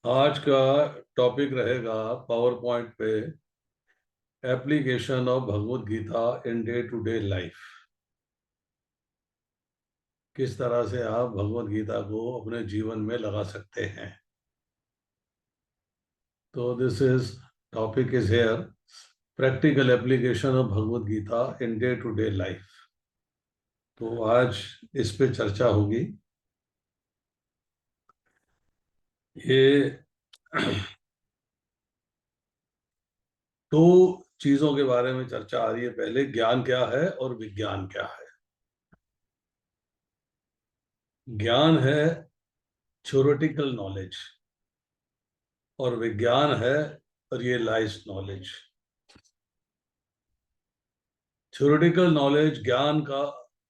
आज का टॉपिक रहेगा पावर पॉइंट पे application of Bhagavad Gita in day to day life. किस तरह से आप भगवत गीता को अपने जीवन में लगा सकते हैं। तो this is topic is here, practical application of Bhagavad Gita in day to day life. तो आज इस पे चर्चा होगी। ये दो चीजों के बारे में चर्चा आ रही है। पहले ज्ञान क्या है और विज्ञान क्या है। ज्ञान है थ्योरेटिकल नॉलेज और विज्ञान है रियलाइज्ड नॉलेज। थ्योरेटिकल नॉलेज ज्ञान का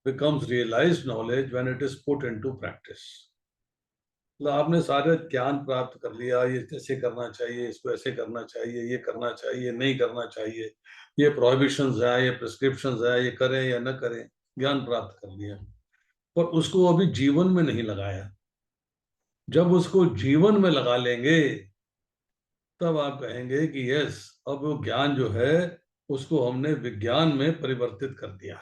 becomes realized knowledge when it is put into practice। मतलब आपने सारे ज्ञान प्राप्त कर लिया, ये कैसे करना चाहिए, इसको ऐसे करना चाहिए, ये करना चाहिए, नहीं करना चाहिए, ये प्रोहिबिशंस है, ये प्रिस्क्रिप्शंस है, ये करें या न करें, ज्ञान प्राप्त कर लिया, पर उसको अभी जीवन में नहीं लगाया। जब उसको जीवन में लगा लेंगे तब आप कहेंगे कि यस, अब वो ज्ञान जो है उसको हमने विज्ञान में परिवर्तित कर दिया।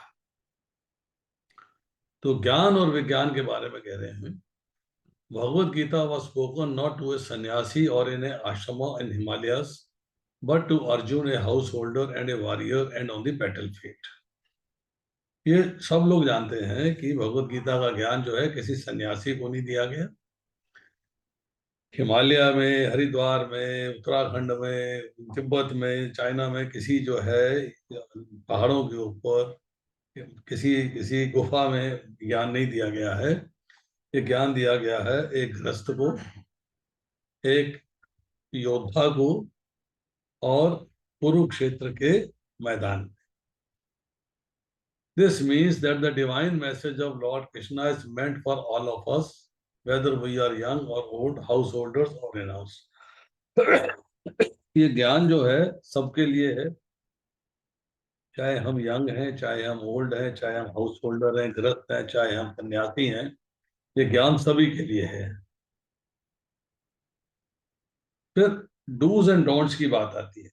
तो ज्ञान और विज्ञान के बारे में कह रहे हैं। Bhagavad Gita was spoken not to a sannyasi or in a ashrama in Himalayas, but to Arjun, a householder and a warrior, and on the battlefield। ये सब लोग जानते हैं कि भगवत गीता का ज्ञान जो है किसी सन्यासी को नहीं दिया गया। हिमालय में, हरिद्वार में, उत्तराखंड में, तिब्बत में, चाइना में किसी जो है पहाड़ों के ऊपर किसी किसी गुफा में ज्ञान नहीं दिया गया है। ये ज्ञान दिया गया है एक गृहस्थ को, एक योद्धा को, और कुरुक्षेत्र के मैदान में। This means that the divine message of Lord Krishna is meant for all of us, whether we are young और ओल्ड, हाउस होल्डर्स और रेनाउंस। ये ज्ञान जो है सबके लिए है, चाहे हम यंग हैं, चाहे हम ओल्ड हैं, चाहे हम हाउस होल्डर हैं, गृहस्थ हैं, चाहे हम सन्यासी हैं। ये ज्ञान सभी के लिए है। फिर डूज एंड डोंट्स की बात आती है।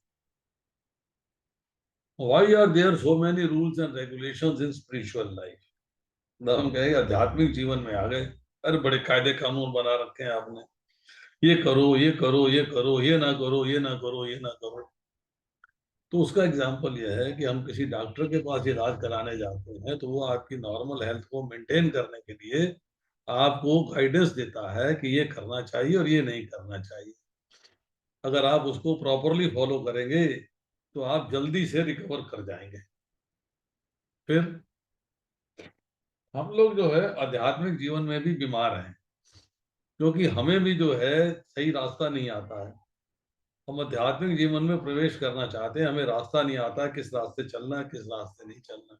Why are there so many rules and regulations in spiritual life. मतलब हम कहेंगे आध्यात्मिक जीवन में आ गए, अरे बड़े कायदे कानून बना रखे हैं आपने, ये करो, ये करो, ये करो, ये ना करो, ये ना करो, ये ना करो। तो उसका एग्जाम्पल यह है कि हम किसी डॉक्टर के पास इलाज कराने जाते हैं तो वो आपकी नॉर्मल हेल्थ को मेंटेन करने के लिए आपको गाइडेंस देता है कि ये करना चाहिए और ये नहीं करना चाहिए। अगर आप उसको प्रॉपरली फॉलो करेंगे तो आप जल्दी से रिकवर कर जाएंगे। फिर हम लोग जो है आध्यात्मिक जीवन में भी बीमार हैं, क्योंकि हमें भी जो है सही रास्ता नहीं आता है। हम आध्यात्मिक जीवन में प्रवेश करना चाहते हैं, हमें रास्ता नहीं आता है, किस रास्ते चलना है, किस रास्ते नहीं चलना है,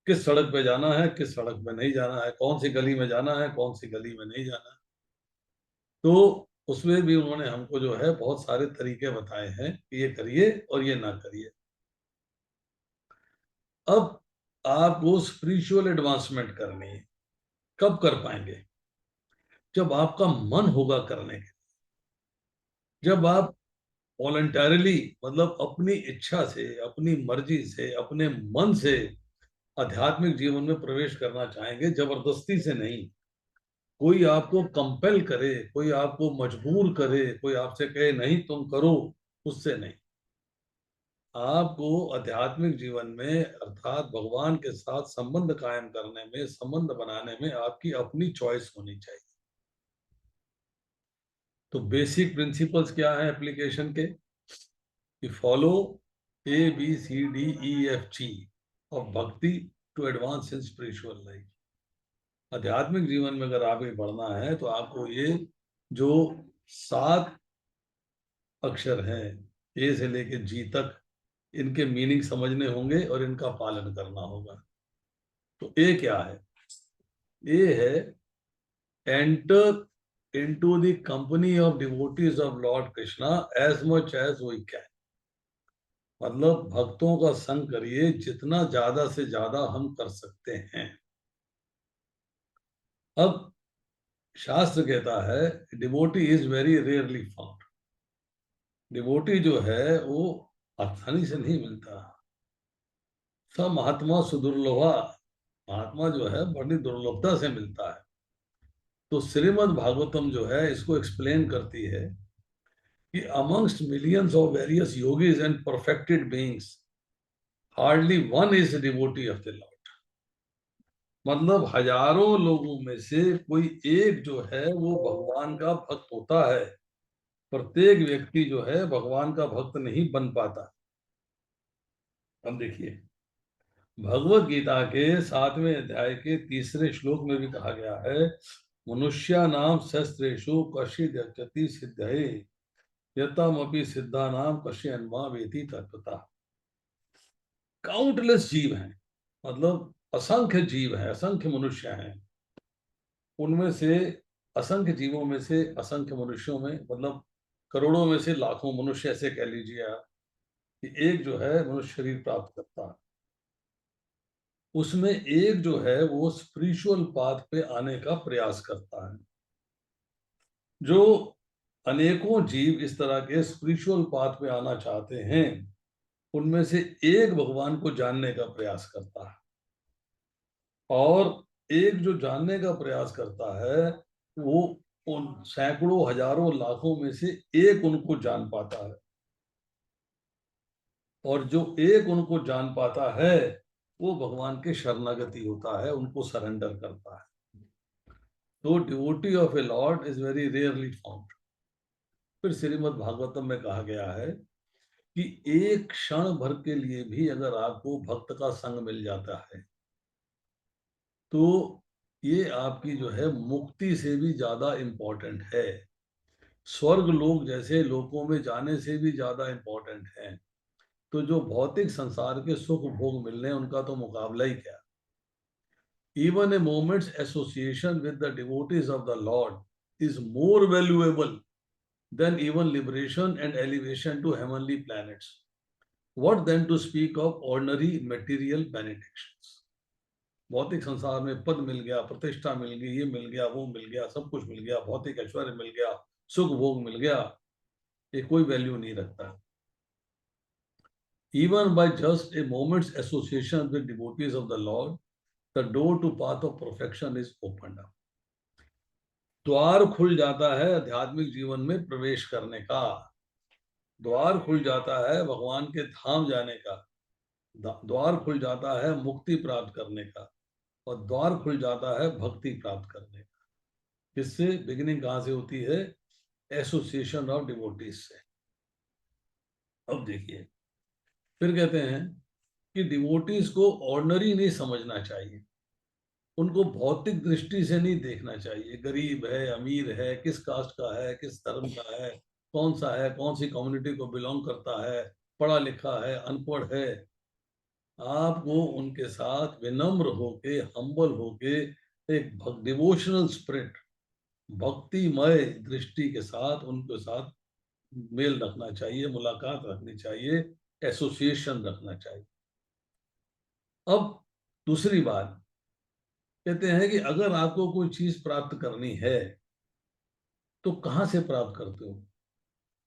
किस सड़क पे जाना है, किस सड़क पे नहीं जाना है, कौन सी गली में जाना है, कौन सी गली में नहीं जाना है। तो उसमें भी उन्होंने हमको जो है बहुत सारे तरीके बताए हैं कि ये करिए और ये ना करिए। अब आपको स्पिरिचुअल एडवांसमेंट करनी है, कब कर पाएंगे? जब आपका मन होगा करने के, जब आप वॉलंटरली, मतलब अपनी इच्छा से, अपनी मर्जी से, अपने मन से आध्यात्मिक जीवन में प्रवेश करना चाहेंगे, जबरदस्ती से नहीं। कोई आपको कंपेल करे, कोई आपको मजबूर करे, कोई आपसे कहे नहीं तुम करो, उससे नहीं। आपको आध्यात्मिक जीवन में अर्थात भगवान के साथ संबंध कायम करने में, संबंध बनाने में आपकी अपनी चॉइस होनी चाहिए। तो बेसिक प्रिंसिपल्स क्या है एप्लीकेशन के? कि follow ABCDEFG of bhakti to advance in spiritual life. आध्यात्मिक जीवन में अगर आगे बढ़ना है तो आपको ये जो 7 अक्षर हैं, ए से लेके जी तक, इनके मीनिंग समझने होंगे और इनका पालन करना होगा। तो ए क्या है? ए है enter into the company of devotees of Lord Krishna as much as we can. मतलब भक्तों का संग करिए जितना ज्यादा से ज्यादा हम कर सकते हैं। अब शास्त्र कहता है devotee is very rarely found. Devotee जो है वो आसानी से नहीं मिलता। स महात्मा सुदुर्लभा, महात्मा जो है बड़ी दुर्लभता से मिलता है। तो श्रीमद् भागवतम जो है इसको एक्सप्लेन करती है कि amongst millions of various yogis and perfected beings hardly one is devotee of the Lord. मतलब हजारों लोगों में से कोई एक जो है वो भगवान का भक्त होता है। प्रत्येक व्यक्ति जो है भगवान का भक्त नहीं बन पाता। अब देखिए, भगवत गीता के 7वें अध्याय के 3रे श्लोक में भी कहा गया है, मनुष्या नाम शस्त्रेषु कश्चिद् यच्चति सिद्धये यतमपि सिद्धा नाम कश्चिन्मा वेति तत्वतः। काउंटलेस जीव हैं, मतलब असंख्य जीव हैं, असंख्य मनुष्य हैं। उनमें से असंख्य जीवों में से असंख्य मनुष्यों में, मतलब करोड़ों में से लाखों मनुष्य ऐसे कह लीजिए आप, कि एक जो है मनुष्य शरीर प्राप्त करता है। उसमें एक जो है वो स्पिरिचुअल पाथ पे आने का प्रयास करता है। जो अनेकों जीव इस तरह के स्पिरिचुअल पाथ पे आना चाहते हैं, उनमें से एक भगवान को जानने का प्रयास करता है। और एक जो जानने का प्रयास करता है वो उन सैकड़ों हजारों लाखों में से एक उनको जान पाता है। और जो एक उनको जान पाता है वो भगवान के शरणागति होता है, उनको सरेंडर करता है। तो devotee of A Lord is very rarely found. फिर श्रीमद् भागवतम में कहा गया है कि एक क्षण भर के लिए भी अगर आपको भक्त का संग मिल जाता है तो ये आपकी जो है मुक्ति से भी ज्यादा इंपॉर्टेंट है। स्वर्ग लोक जैसे लोकों में जाने से भी ज्यादा इंपॉर्टेंट है। तो जो भौतिक संसार के सुख भोग मिलने उनका तो मुकाबला ही क्या। Even a moments association with the devotees of the lord is more valuable than even liberation and elevation to heavenly planets. What then to speak of ordinary material benedictions. भौतिक संसार में पद मिल गया, प्रतिष्ठा मिल गई, ये मिल गया, वो मिल गया, सब कुछ मिल गया, भौतिक ऐश्वर्य मिल गया, सुख भोग मिल गया, ये कोई वैल्यू नहीं रखता। Even by just a moment's association with devotees of the Lord, the door to path of perfection is opened up. द्वार खुल जाता है आध्यात्मिक जीवन में प्रवेश करने का। द्वार खुल जाता है भगवान के धाम जाने का। द्वार खुल जाता है मुक्ति प्राप्त करने का। और द्वार खुल जाता है भक्ति प्राप्त करने का। इससे बिगिनिंग कहां से होती है? एसोसिएशन ऑफ डिवोटीज से। अब देखिए, फिर कहते हैं कि डिवोटीज को ऑर्डिनरी नहीं समझना चाहिए, उनको भौतिक दृष्टि से नहीं देखना चाहिए। गरीब है, अमीर है, किस कास्ट का है, किस धर्म का है, कौन सा है, कौन सी कम्युनिटी को बिलोंग करता है, पढ़ा लिखा है, अनपढ़ है। आपको उनके साथ विनम्र होके, हम्बल होके, एक डिवोशनल स्पिरिट, भक्तिमय दृष्टि के साथ उनके साथ मेल रखना चाहिए, मुलाकात रखनी चाहिए, एसोसिएशन रखना चाहिए। अब दूसरी बात कहते हैं कि अगर आपको कोई चीज प्राप्त करनी है तो कहाँ से प्राप्त करते हो?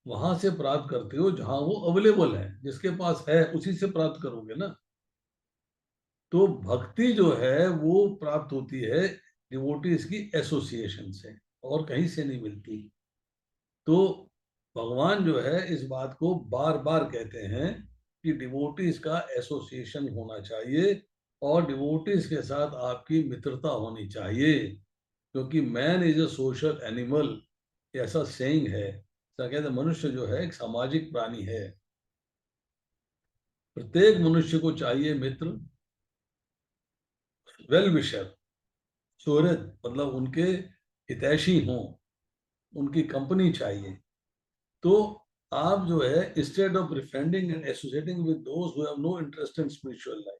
वहां से प्राप्त करते हो जहां वो अवेलेबल है, जिसके पास है उसी से प्राप्त करोगे ना। तो भक्ति जो है वो प्राप्त होती है डिवोटीज की एसोसिएशन से, और कहीं से नहीं मिलती। तो भगवान जो है इस बात को बार बार कहते हैं कि डिवोटीज का एसोसिएशन होना चाहिए और डिवोटीज के साथ आपकी मित्रता होनी चाहिए, क्योंकि man is a social animal, ऐसा सेइंग है। कहते हैं मनुष्य जो है एक सामाजिक प्राणी है। प्रत्येक मनुष्य को चाहिए मित्र, वेल विशर, सुहृद, मतलब उनके हितैषी हों, उनकी कंपनी चाहिए। तो आप जो है instead of befriending and associating with दोस्त who have no interest in spiritual life,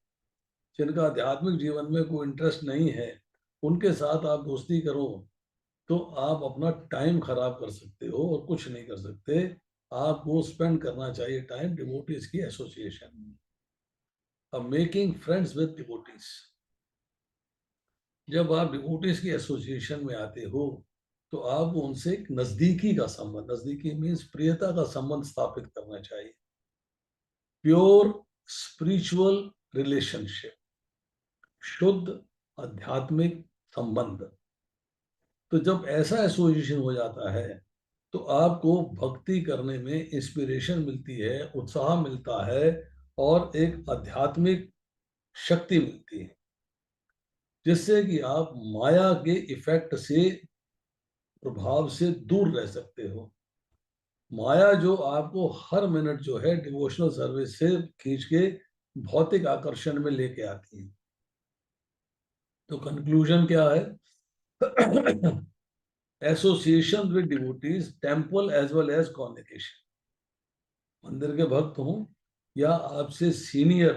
जिनका आध्यात्मिक जीवन में कोई इंटरेस्ट नहीं है, उनके साथ आप दोस्ती करो तो आप अपना टाइम खराब कर सकते हो और कुछ नहीं कर सकते। आपको स्पेंड करना चाहिए टाइम डिवोटीज की एसोसिएशन में। अब मेकिंग फ्रेंड्स विद डिवोटीज, जब आप डिवोटीज की एसोसिएशन में आते हो तो आपको उनसे एक नजदीकी का संबंध, नजदीकी मीन्स प्रियता का संबंध स्थापित करना चाहिए। प्योर स्पिरिचुअल रिलेशनशिप, शुद्ध आध्यात्मिक संबंध। तो जब ऐसा एसोसिएशन हो जाता है तो आपको भक्ति करने में इंस्पिरेशन मिलती है, उत्साह मिलता है, और एक आध्यात्मिक शक्ति मिलती है, जिससे कि आप माया के इफेक्ट से, प्रभाव से दूर रह सकते हो। माया जो आपको हर मिनट जो है डिवोशनल सर्विस से खींच के भौतिक आकर्षण में लेके आती है। तो कंक्लूजन क्या है? Association with devotees, temple as well as convocation. मंदिर के भक्त हों या आपसे सीनियर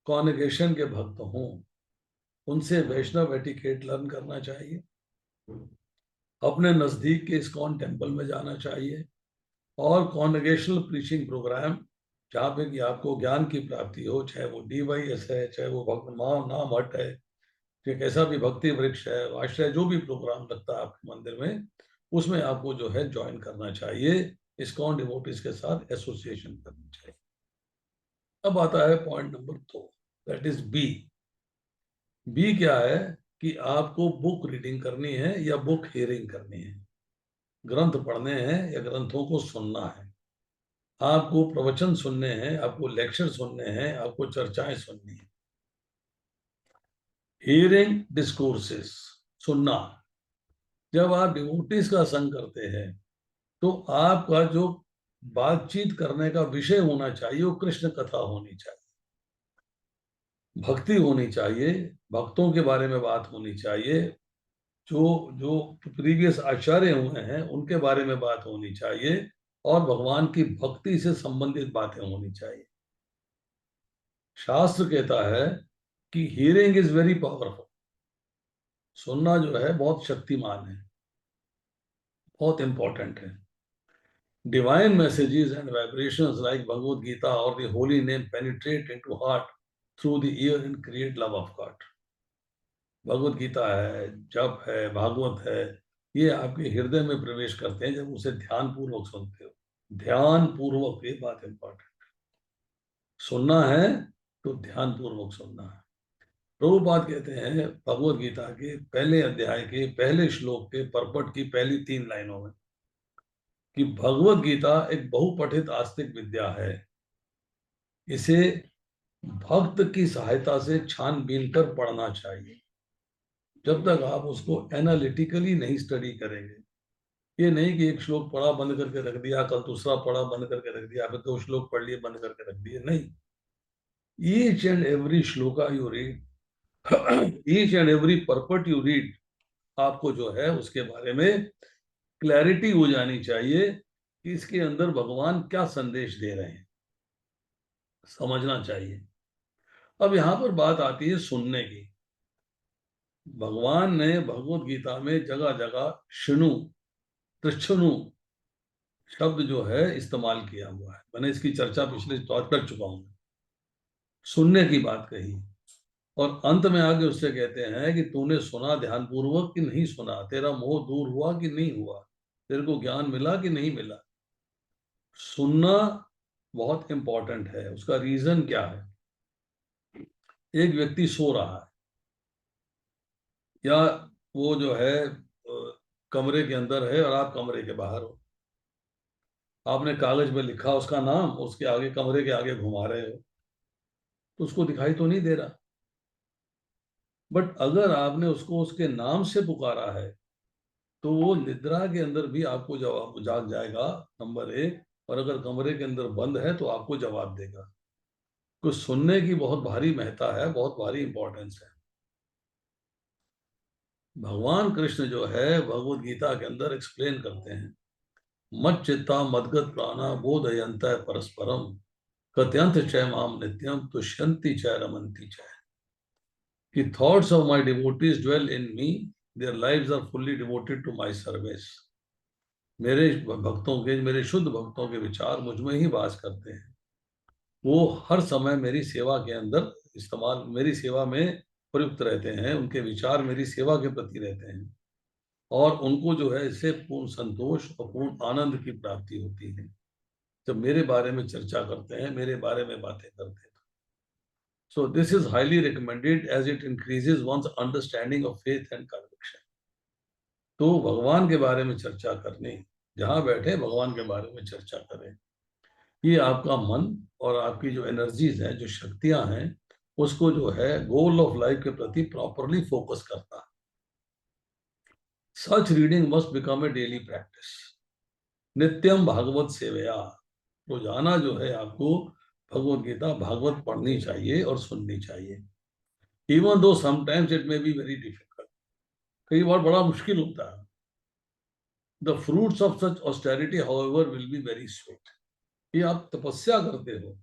कॉन्वोकेशन के भक्त हों, उनसे वैष्णव एटिकेट लर्न करना चाहिए। अपने नजदीक के इस्कॉन टेम्पल में जाना चाहिए, और कॉन्वोकेशनल प्रीचिंग प्रोग्राम जहाँ पे कि आपको ज्ञान की प्राप्ति हो, चाहे वो DYS है, चाहे वो भक्त नाम हट है, चाहे कैसा भी भक्ति वृक्ष है, आश्रय, जो भी प्रोग्राम लगता है आपके मंदिर में, उसमें आपको जो है ज्वाइन करना चाहिए, इस्कॉन डिवोटीज के साथ एसोसिएशन करनी चाहिए। अब आता है point number 2, that is B. B क्या है कि आपको बुक रीडिंग करनी है या बुक हियरिंग करनी है, ग्रंथ पढ़ने हैं या ग्रंथों को सुनना है, आपको प्रवचन सुनने हैं, आपको लेक्चर सुनने हैं, आपको चर्चाएं सुननी है। हियरिंग डिस्कोर्सेस, सुनना। जब आप डिवोटीज का संग करते हैं तो आपका जो बातचीत करने का विषय होना चाहिए वो कृष्ण कथा होनी चाहिए, भक्ति होनी चाहिए, भक्तों के बारे में बात होनी चाहिए, जो जो प्रीवियस आचार्य हुए हैं उनके बारे में बात होनी चाहिए, और भगवान की भक्ति से संबंधित बातें होनी चाहिए। शास्त्र कहता है कि हियरिंग इज वेरी पावरफुल। सुनना जो है बहुत शक्तिमान है, बहुत इंपॉर्टेंट है। Divine messages and vibrations like Bhagavad Gita or the holy name penetrate into heart through the ear and create love of God. Bhagavad Gita है, जप है, भागवत है, ये आपके हृदय में प्रवेश करते हैं जब उसे ध्यान पूर्वक सुनते हो। ध्यान पूर्वक, ये बात इंपॉर्टेंट। सुनना है तो ध्यान पूर्वक सुनना है। प्रभुपाद कहते हैं भगवत गीता के पहले अध्याय के पहले श्लोक के परपट की पहली 3 लाइनों में कि भगवत गीता एक बहुपठित आस्तिक विद्या है, इसे भक्त की सहायता से छानबीन कर पढ़ना चाहिए। जब तक आप उसको एनालिटिकली नहीं स्टडी करेंगे, ये नहीं कि एक श्लोक पढ़ा बंद करके रख दिया, कल दूसरा पढ़ा बंद करके रख दिया, फिर 2 श्लोक पढ़ लिए बंद करके रख दिए, नहीं। Each and every shloka you read, each and every purport you read, आपको जो है उसके बारे में क्लैरिटी हो जानी चाहिए कि इसके अंदर भगवान क्या संदेश दे रहे हैं, समझना चाहिए। अब यहाँ पर बात आती है सुनने की। भगवान ने भगवत गीता में जगह जगह शिणु, तृच्छनु शब्द जो है इस्तेमाल किया हुआ है। मैंने इसकी चर्चा पिछले तौर कर चुका हूं। सुनने की बात कही, और अंत में आगे उससे कहते हैं कि तूने सुना ध्यान पूर्वक कि नहीं सुना, तेरा मोह दूर हुआ कि नहीं हुआ, तेरे को ज्ञान मिला कि नहीं मिला। सुनना बहुत इंपॉर्टेंट है। उसका रीजन क्या है? एक व्यक्ति सो रहा है, या वो जो है कमरे के अंदर है और आप कमरे के बाहर हो, आपने कागज में लिखा उसका नाम, उसके आगे कमरे के आगे घुमा रहे हो, तो उसको दिखाई तो नहीं दे रहा। बट अगर आपने उसको उसके नाम से पुकारा है तो वो निद्रा के अंदर भी आपको जवाब जाग जाएगा, नंबर 1। और अगर कमरे के अंदर बंद है तो आपको जवाब देगा। तो सुनने की बहुत भारी महत्ता है, बहुत भारी इंपॉर्टेंस है। भगवान कृष्ण जो है भगवत गीता के अंदर एक्सप्लेन करते हैं, मत चित्ता मदगत प्राणा बोधयंत परस्परम कथयंत चय माम नित्यम तुष्यंति चय रमंति चय। कि thoughts of my devotees dwell in me, their lives are fully devoted to my service. मेरे भक्तों के, मेरे शुद्ध भक्तों के विचार मुझ में ही वास करते हैं। वो हर समय मेरी सेवा के अंदर इस्तेमाल, मेरी सेवा में प्रयुक्त रहते हैं, उनके विचार मेरी सेवा के प्रति रहते हैं। और उनको जो है इससे पूर्ण संतोष और पूर्ण आनंद की प्राप्ति होती है जब मेरे बारे में चर्चा करते हैं, मेरे बारे में बातें करते हैं। So this is highly recommended as it increases one's understanding of faith and conviction. तो भगवान के बारे में चर्चा करनी, जहां बैठे भगवान के बारे में चर्चा करें, ये आपका मन और आपकी जो एनर्जीज हैं, जो शक्तियां हैं, उसको जो है गोल ऑफ लाइफ के प्रति प्रॉपरली फोकस करता है। Such reading must become a daily practice. नित्यम भागवत सेवया, रोजाना जो है आपको भगवत गीता भागवत पढ़नी चाहिए और सुननी चाहिए। Even though sometimes it may be very difficult, कई बार बड़ा मुश्किल होता है। The fruits of such austerity however will be very sweet. ये आप तपस्या करते हो,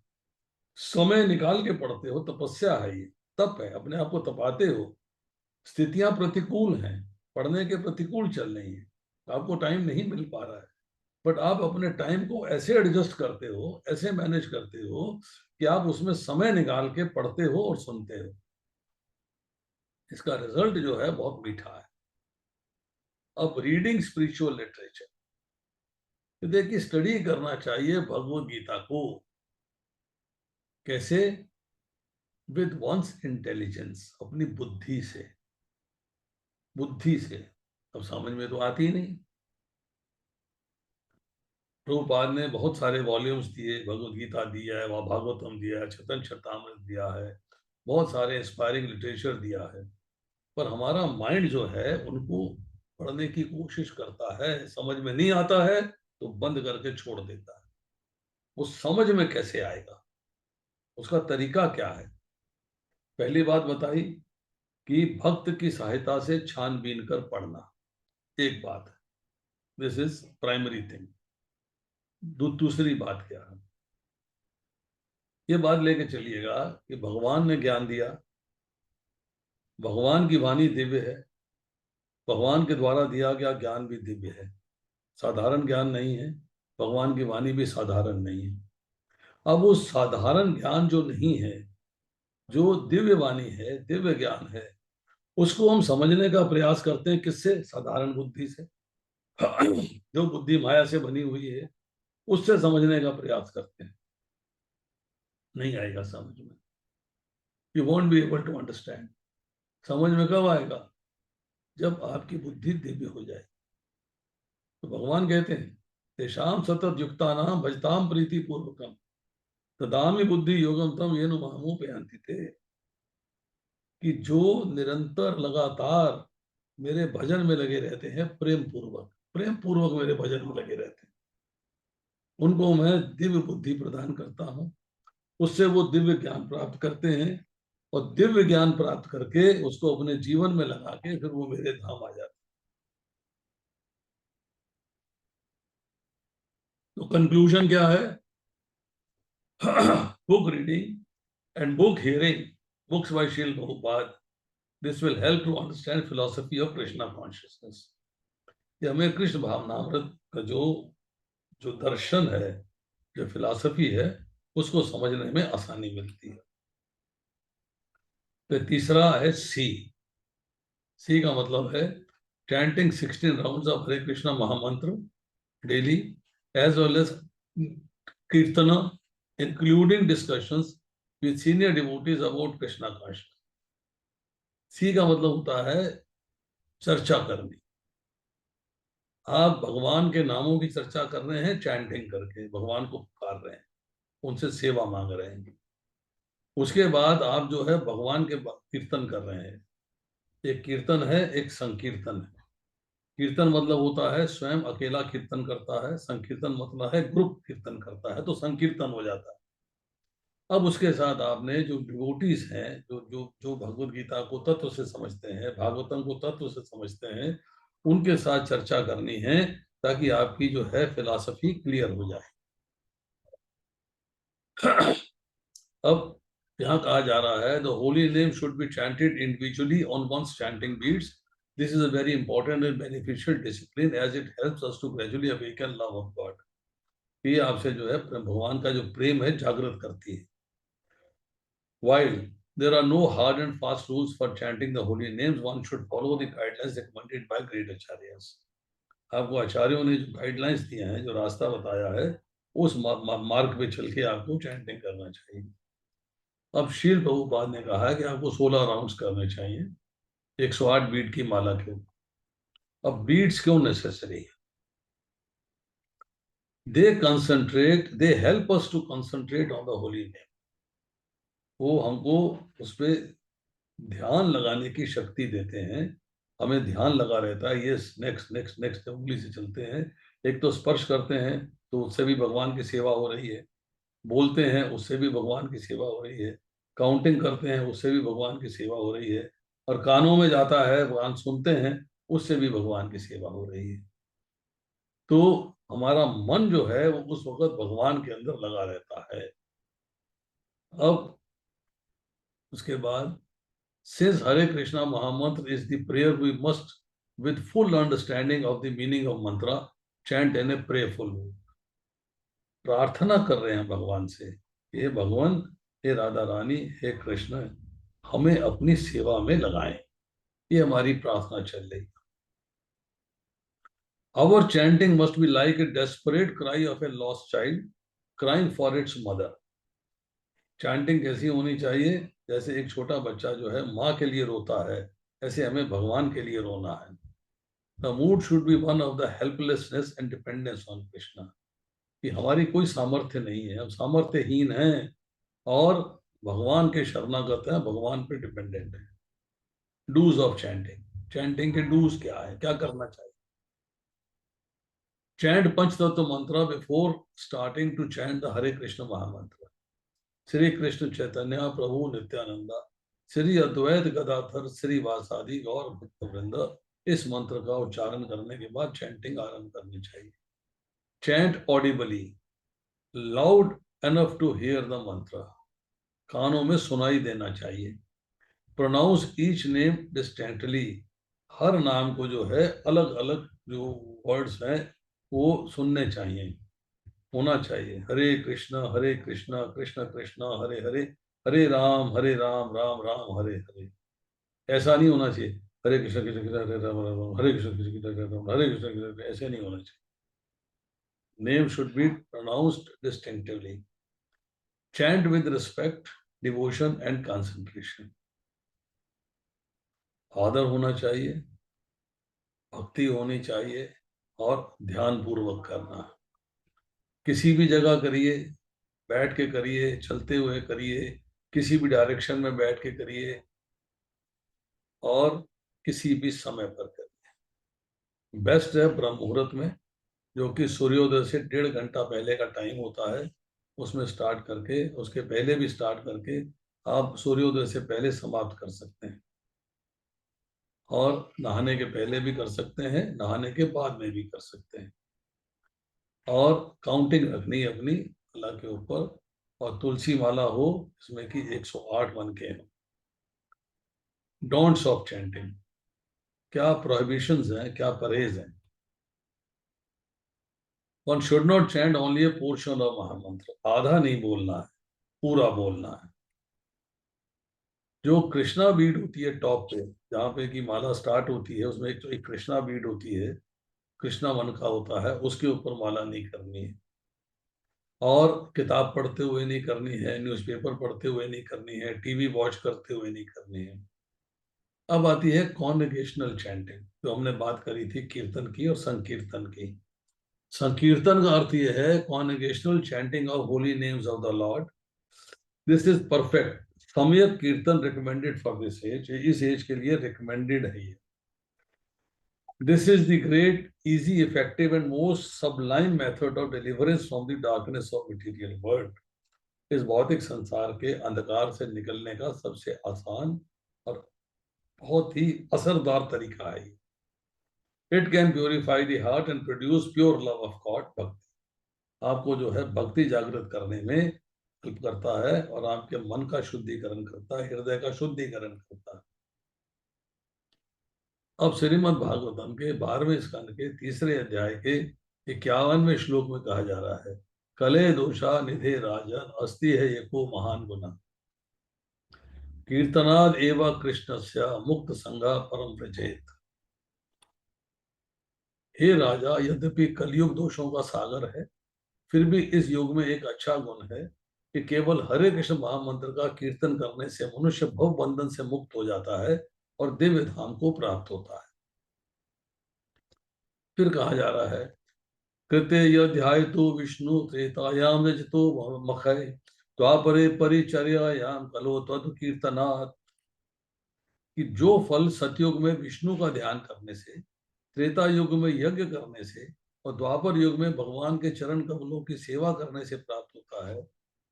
समय निकाल के पढ़ते हो, तपस्या है ये, तप है, अपने आप को तपाते हो। स्थितियां प्रतिकूल हैं, पढ़ने के प्रतिकूल चल रही हैं, आपको टाइम नहीं मिल पा रहा है, बट आप अपने टाइम को ऐसे एडजस्ट करते हो, ऐसे मैनेज करते हो कि आप उसमें समय निकाल के पढ़ते हो और सुनते हो। इसका रिजल्ट जो है बहुत मीठा है। अब रीडिंग स्पिरिचुअल लिटरेचर, तो देखिए स्टडी करना चाहिए भगवत गीता को। कैसे? विद वंस इंटेलिजेंस, अपनी बुद्धि से। बुद्धि से अब समझ में तो आती ही नहीं। प्रभुपाद ने बहुत सारे वॉल्यूम्स दिए, भगवत गीता दिया है, वहाँ भागवतम दिया है, चैतन्य चरितामृत दिया है, बहुत सारे इंस्पायरिंग लिटरेचर दिया है, पर हमारा माइंड जो है उनको पढ़ने की कोशिश करता है, समझ में नहीं आता है तो बंद करके छोड़ देता है। वो समझ में कैसे आएगा, उसका तरीका क्या है? पहली बात बताई कि भक्त की सहायता से छानबीन कर पढ़ना, एक बात है, दिस इज प्राइमरी थिंग। दूसरी बात क्या है? ये बात लेके चलिएगा कि भगवान ने ज्ञान दिया, भगवान की वाणी दिव्य है, भगवान के द्वारा दिया गया ज्ञान भी दिव्य है, साधारण ज्ञान नहीं है, भगवान की वाणी भी साधारण नहीं है। अब वो साधारण ज्ञान जो नहीं है, जो दिव्य वाणी है, दिव्य ज्ञान है, उसको हम समझने का प्रयास करते हैं किससे? साधारण बुद्धि से। जो बुद्धि माया से बनी हुई है उससे समझने का प्रयास करते हैं, नहीं आएगा समझ में। You won't be able to understand. समझ में कब आएगा? जब आपकी बुद्धि दिव्य हो जाए। तो भगवान कहते हैं तेषाम सतत युक्ता नाम भजताम प्रीति पूर्वकम तदामी बुद्धि योगम तम ये नुमामुपयांति थे। कि जो निरंतर लगातार मेरे भजन में लगे रहते हैं, प्रेम पूर्वक मेरे भजन में लगे रहते हैं, उनको मैं दिव्य बुद्धि प्रदान करता हूँ। उससे वो दिव्य ज्ञान प्राप्त करते हैं और दिव्य ज्ञान प्राप्त करके उसको अपने जीवन में लगा के फिर वो मेरे धाम आ जाते। तो कंक्लूजन क्या है? Book reading and book hearing books by Srila Prabhupada, this will help to understand philosophy of Krishna consciousness. ये हमें कृष्ण भावनामृत का जो जो दर्शन है, जो फिलॉसफी है, उसको समझने में आसानी मिलती है। फिर तीसरा है सी। सी का मतलब है chanting 16 rounds of Hare Krishna महामंत्र daily, as well as kirtana, including discussions with senior devotees about Krishna consciousness. C का मतलब होता है चर्चा करनी। आप भगवान के नामों की चर्चा कर रहे हैं, चैंटिंग करके भगवान को पुकार रहे हैं, उनसे सेवा मांग रहे हैं। उसके बाद आप जो है भगवान के कीर्तन कर रहे हैं। एक कीर्तन है, एक संकीर्तन है। कीर्तन मतलब होता है स्वयं अकेला कीर्तन करता है, संकीर्तन मतलब है ग्रुप कीर्तन करता है, तो संकीर्तन हो जाता है। अब उसके साथ आपने जो डिवोटीज हैं, जो जो जो भगवत गीता को तत्व से समझते हैं, भागवतम को तत्व से समझते हैं, उनके साथ चर्चा करनी है ताकि आपकी जो है फिलॉसफी क्लियर हो जाए। अब यहाँ कहा जा रहा है the holy name should be chanted individually on one's chanting beads. This is a very important and beneficial discipline as it helps us to gradually awaken love of God. ये आपसे जो है भगवान का जो प्रेम है जागृत करती है। While There are no hard and fast rules for chanting the holy names. One should follow the guidelines recommended by great acharyas. आपको आचार्यों ने जो गाइडलाइंस दिए हैं, जो रास्ता बताया है, उस मार्ग पे चल के आपको चैंटिंग करना चाहिए। अब शील प्रभुपाद ने कहा है कि आपको 16 राउंड्स करने चाहिए 108 बीट की माला के ऊपर। अब बीट्स क्यों नेसेसरी है? They help us to concentrate on the holy name. वो हमको उस पर ध्यान लगाने की शक्ति देते हैं, हमें ध्यान लगा रहता है। ये नेक्स्ट नेक्स्ट नेक्स्ट उंगली से चलते हैं। एक तो स्पर्श करते हैं तो उससे भी भगवान की सेवा हो रही है, बोलते हैं उससे भी भगवान की सेवा हो रही है, काउंटिंग करते हैं उससे भी भगवान की सेवा हो रही है, और कानों में जाता है भगवान सुनते हैं उससे भी भगवान की सेवा हो रही है। तो हमारा मन जो है वो उस वक्त भगवान के अंदर लगा रहता है। अब उसके बाद Since Hare Krishna Mahamantra is the prayer, we must, with full understanding of the meaning of mantra, chant in a prayerful way. प्रार्थना कर रहे हैं भगवान से, हे भगवान, हे राधा रानी, हे कृष्ण, हमें अपनी सेवा में लगाएं। ये हमारी प्रार्थना चल रही। Our chanting must be like a desperate cry of a lost child crying for its mother. Chanting कैसी होनी चाहिए? जैसे एक छोटा बच्चा जो है माँ के लिए रोता है, ऐसे हमें भगवान के लिए रोना है। The mood should be one of the helplessness and dependence on Krishna. कि हमारी कोई सामर्थ्य नहीं है, हम सामर्थ्यहीन हैं और भगवान के शरणागत हैं, भगवान पे डिपेंडेंट हैं। डूज ऑफ चैंटिंग, चैंटिंग के डूज क्या है, क्या करना चाहिए? Chant Panchatattva mantra before starting to chant the Hare Krishna mahamantra. Shri Krishna Chaitanya प्रभु नित्यानंदा श्री अद्वैत गदाधर श्री वासादि गौर भक्त वृंद, इस मंत्र का उच्चारण करने के बाद चैंटिंग आरंभ करनी चाहिए। Chant audibly, loud enough to hear the mantra, कानों में सुनाई देना चाहिए। प्रोनाउंस ईच नेम डिस्टिंक्टली, हर नाम को जो है अलग अलग जो वर्ड्स हैं वो सुनने चाहिए, होना चाहिए। हरे कृष्णा कृष्ण कृष्ण हरे हरे, हरे राम राम राम हरे हरे। ऐसा नहीं होना चाहिए हरे कृष्ण कृष्ण कृष्ण हरे राम राम राम हरे कृष्ण कृष्ण कृष्ण हरे राम हरे कृष्ण कृष्ण, ऐसे नहीं होना चाहिए। Name should be pronounced distinctively. Chant with respect, devotion and concentration. आदर होना चाहिए, भक्ति होनी चाहिए और ध्यान पूर्वक करना। किसी भी जगह करिए, बैठ के करिए, चलते हुए करिए, किसी भी डायरेक्शन में बैठ के करिए और किसी भी समय पर करिए। बेस्ट है ब्रह्म मुहूर्त में, जो कि सूर्योदय से 1.5 घंटा पहले का टाइम होता है, उसमें स्टार्ट करके, उसके पहले भी स्टार्ट करके आप सूर्योदय से पहले समाप्त कर सकते हैं, और नहाने के पहले भी कर सकते हैं, नहाने के बाद में भी कर सकते हैं। और काउंटिंग रखनी है अपनी अल्लाह के ऊपर, और तुलसी माला हो इसमें कि 108 मन के हैं। डोंट्स ऑफ चैंटिंग, क्या प्रोहिबिशंस हैं, क्या परहेज हैं? One should not chant only A portion of महामंत्र, आधा नहीं बोलना है, पूरा बोलना है। जो कृष्णा बीट होती है टॉप पे, जहाँ पे की माला स्टार्ट होती है, उसमें एक कृष्णा बीट होती है, कृष्णा मन का होता है, उसके ऊपर माला नहीं करनी है। और किताब पढ़ते हुए नहीं करनी है, न्यूज़पेपर पढ़ते हुए नहीं करनी है, टीवी वॉच करते हुए नहीं करनी है। अब आती है कॉन्ग्रेगेशनल चैंटिंग, जो हमने बात करी थी कीर्तन की और संकीर्तन की। संकीर्तन का अर्थ यह है congregational chanting of Holi names of the Lord. This is perfect सम्यक कीर्तन रिकमेंडेड फॉर दिस एज, इस एज के लिए रिकमेंडेड है ये। This is the great, easy, effective and most sublime method of deliverance from the darkness of material world. इस भौतिक संसार के अंधकार से निकलने का सबसे आसान और बहुत ही असरदार तरीका है। It can purify the heart and produce pure love of God, भक्ति। आपको जो है भक्ति जागृत करने में हेल्प करता है और आपके मन का शुद्धिकरण करता है, हृदय का शुद्धिकरण करता है। अब श्रीमद् भागवतम के 12वें स्कंद के 3रे अध्याय के 51वें श्लोक में कहा जा रहा है, कले दोषा निधे राजन अस्ति है एको महान गुना। कीर्तनाद एवं कृष्णस्य मुक्त संगा परम प्रचेत। हे राजा, यद्यपि कलयुग दोषों का सागर है, फिर भी इस युग में एक अच्छा गुण है कि केवल हरे कृष्ण महामंत्र का कीर्तन करने से मनुष्य भव बंधन से मुक्त हो जाता है और दिव्य धाम को प्राप्त होता है। फिर कहा जा रहा है, कृते यध्यायतु विष्णु त्रेतायाम रजतो मखय द्वापरे परिचर्यायाम कलो तद कीर्तनात्। कि जो फल सतयुग में विष्णु का ध्यान करने से, त्रेता युग में यज्ञ करने से और द्वापर युग में भगवान के चरण कमलों की सेवा करने से प्राप्त होता है,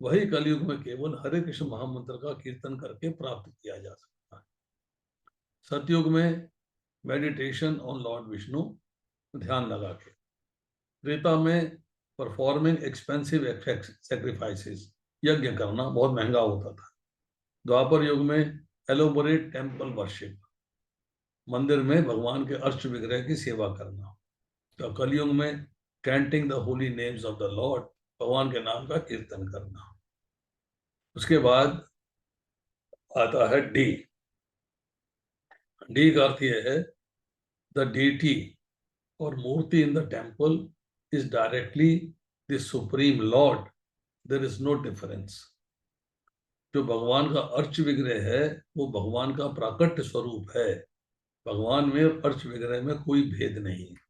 वही कलयुग में केवल हरे कृष्ण महामंत्र का कीर्तन करके प्राप्त किया जा सकता है। सतयुग में मेडिटेशन ऑन लॉर्ड विष्णु, ध्यान लगा के। त्रेता में परफॉर्मिंग एक्सपेंसिव सेक्रीफाइसेस, यज्ञ करना बहुत महंगा होता था। द्वापर युग में एलोबोरेट टेम्पल वर्शिप, मंदिर में भगवान के अर्च विग्रह की सेवा करना। तो कलयुग में chanting the Holi names of the Lord, भगवान के नाम का कीर्तन करना। उसके बाद आता है डी। डी का अर्थ यह है, द डीटी और murti in the temple is directly the supreme lord, there is no difference. जो भगवान का अर्च विग्रह है वो भगवान का प्राकट्य स्वरूप है। भगवान में और अर्च विग्रह में कोई भेद नहीं है।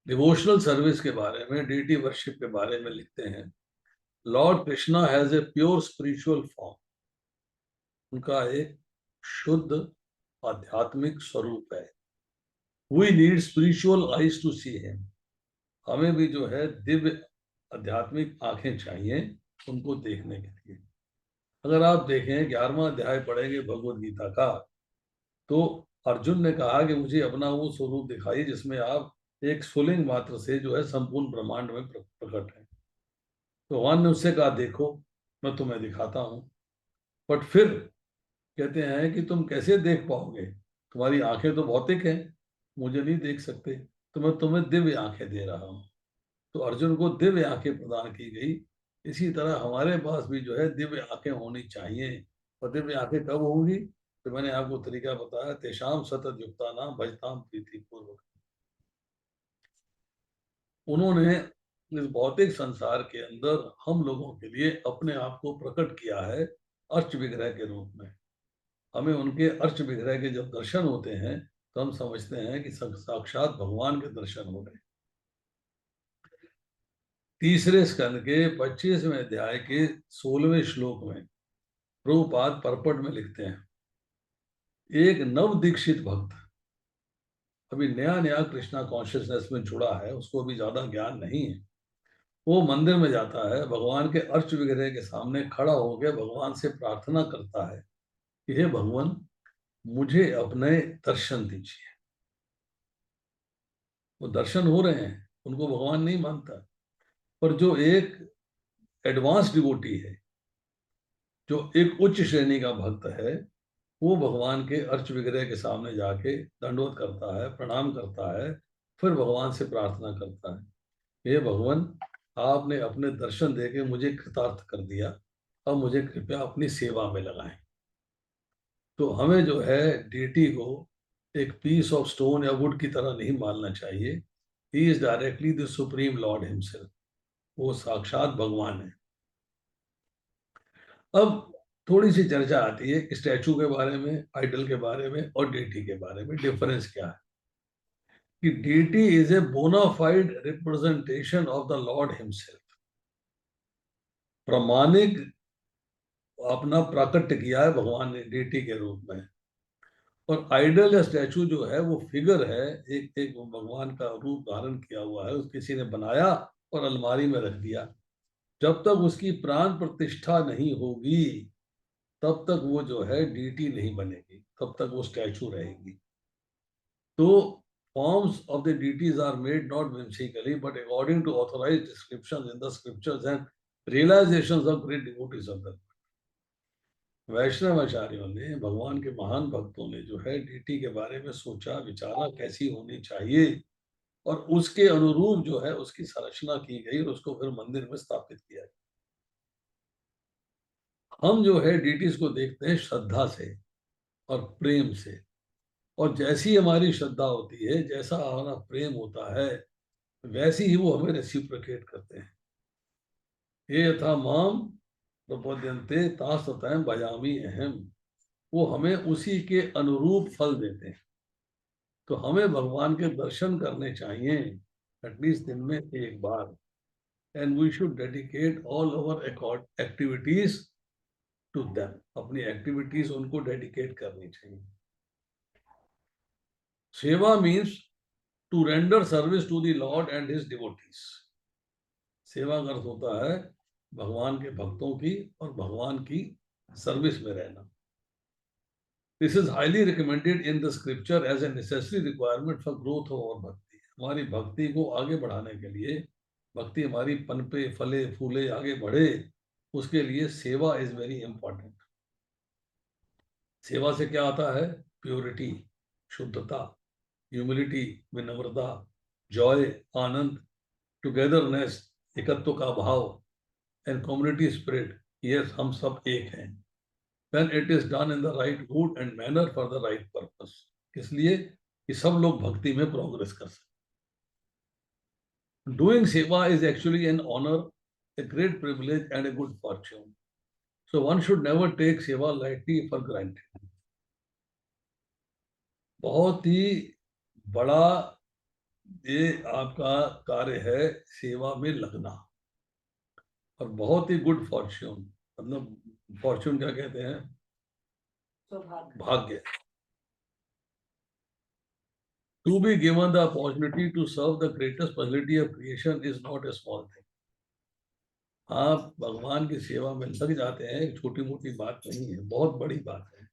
डिवोशनल सर्विस के बारे में, डीटी वर्शिप के बारे में लिखते हैं, Lord Krishna has a pure spiritual form. उनका एक शुद्ध आध्यात्मिक स्वरूप है। We need spiritual eyes to see him. हमें भी जो है दिव्य आध्यात्मिक आंखें चाहिए उनको देखने के लिए। अगर आप देखें 11वां अध्याय पढ़ेंगे भगवद गीता का, तो अर्जुन ने कहा कि मुझे अपना वो स्वरूप दिखाइए जिसमें आप एक स्फुलिंग मात्र से जो है संपूर्ण ब्रह्मांड में प्रकट है। तो भगवान ने उससे कहा, देखो मैं तुम्हें दिखाता हूँ। बट फिर कहते हैं कि तुम कैसे देख पाओगे, तुम्हारी आंखें तो भौतिक हैं, मुझे नहीं देख सकते, तो मैं तुम्हें दिव्य आंखें दे रहा हूँ। तो अर्जुन को दिव्य आंखें प्रदान की गई। इसी तरह हमारे पास भी जो है दिव्य आंखें होनी चाहिए। और दिव्य आंखें कब होंगी? तो मैंने आपको तरीका बताया, तेषाम सतत युक्ता नाम भजताम प्रीति पूर्वक। उन्होंने इस भौतिक संसार के अंदर हम लोगों के लिए अपने आप को प्रकट किया है अर्च विग्रह के रूप में। हमें उनके अर्च विग्रह के जब दर्शन होते हैं तो हम समझते हैं कि साक्षात भगवान के दर्शन हो रहे। तीसरे स्कंद के 25वें अध्याय के 16वें श्लोक में प्रभुपाद परपट में लिखते हैं, एक नव दीक्षित भक्त, अभी नया नया कृष्णा कॉन्शियसनेस में जुड़ा है, उसको अभी ज्यादा ज्ञान नहीं है, वो मंदिर में जाता है, भगवान के अर्च विग्रह के सामने खड़ा होकर भगवान से प्रार्थना करता है कि हे भगवान, मुझे अपने दर्शन दीजिए। वो दर्शन हो रहे हैं, उनको भगवान नहीं मानता। पर जो एक एडवांस डिवोटी है, जो एक उच्च श्रेणी का भक्त है, वो भगवान के अर्च विग्रह के सामने जाके दंडवत करता है, प्रणाम करता है, फिर भगवान से प्रार्थना करता है, हे भगवान, आपने अपने दर्शन देके मुझे कृतार्थ कर दिया, अब मुझे कृपया अपनी सेवा में लगाएं। तो हमें जो है डीटी को एक पीस ऑफ स्टोन या वुड की तरह नहीं मानना चाहिए। He is directly the supreme Lord himself, वो साक्षात भगवान है। अब थोड़ी सी चर्चा आती है स्टैचू के बारे में, आइडल के बारे में और डीटी के बारे में। डिफरेंस क्या है कि deity is a bona fide representation of the lord himself, प्रमाणिक अपना प्राकट्य किया है भगवान ने डीटी के रूप में। और आइडल या स्टैचू जो है वो फिगर है, एक एक भगवान का रूप धारण किया हुआ है, उस किसी ने बनाया और अलमारी में रख दिया। जब तक उसकी प्राण प्रतिष्ठा नहीं होगी तब तक वो जो है डीटी नहीं बनेगी, तब तक वो स्टैचू रहेगी। तो forms of the deities are made not whimsically but according to authorized descriptions in the scriptures and realizations of great devotees of them. वैष्णव आचार्यों ने, भगवान के महान भक्तों ने जो है डीटी के बारे में सोचा विचारा कैसी होनी चाहिए, और उसके अनुरूप जो है उसकी संरचना की गई और उसको फिर मंदिर में स्थापित किया गया। हम जो है डीटीज को देखते हैं श्रद्धा से और प्रेम से, और जैसी हमारी श्रद्धा होती है, जैसा हमारा प्रेम होता है, वैसी ही वो हमें रेसिप्रोकेट करते हैं। ये यथा माम प्रपद्यन्ते तास्ततः भजामि अहम, वो हमें उसी के अनुरूप फल देते हैं। तो हमें भगवान के दर्शन करने चाहिए एटलीस्ट दिन में एक बार, and we should dedicate all our activities to them. अपनी एक्टिविटीज उनको डेडिकेट करनी चाहिए। Seva means to render service to the lord and his devotees. सेवा का अर्थ होता है भगवान के भक्तों की और भगवान की सर्विस में रहना। This is highly recommended in the scripture as a necessary requirement for growth of our bhakti. हमारी भक्ति को आगे बढ़ाने के लिए, भक्ति हमारी पनपे फले फूले आगे बढ़े, उसके लिए सेवा इज वेरी इंपॉर्टेंट। सेवा से क्या आता है? प्योरिटी, शुद्धता, ह्यूमिलिटी, विनम्रता, जॉय, आनंद, टुगेदरनेस, एकत्व का भाव, एंड कम्युनिटी स्पिरिट। यस, हम सब एक हैं। when it is done in the right mood and manner for the right purpose। इसलिए कि सब लोग भक्ति में प्रोग्रेस कर सकें। Doing सेवा is actually an honor, a great privilege and a good fortune। So one should never take सेवा lightly for granted। बहुत ही बड़ा ये आपका कार्य है सेवा में लगना, और बहुत ही गुड फॉर्च्यून। मतलब फॉर्च्यून क्या कहते हैं? भाग्य। To be given the opportunity to serve the greatest facility of creation is not a small thing। आप भगवान की सेवा में लग जाते हैं, एक छोटी मोटी बात नहीं है, बहुत बड़ी बात है।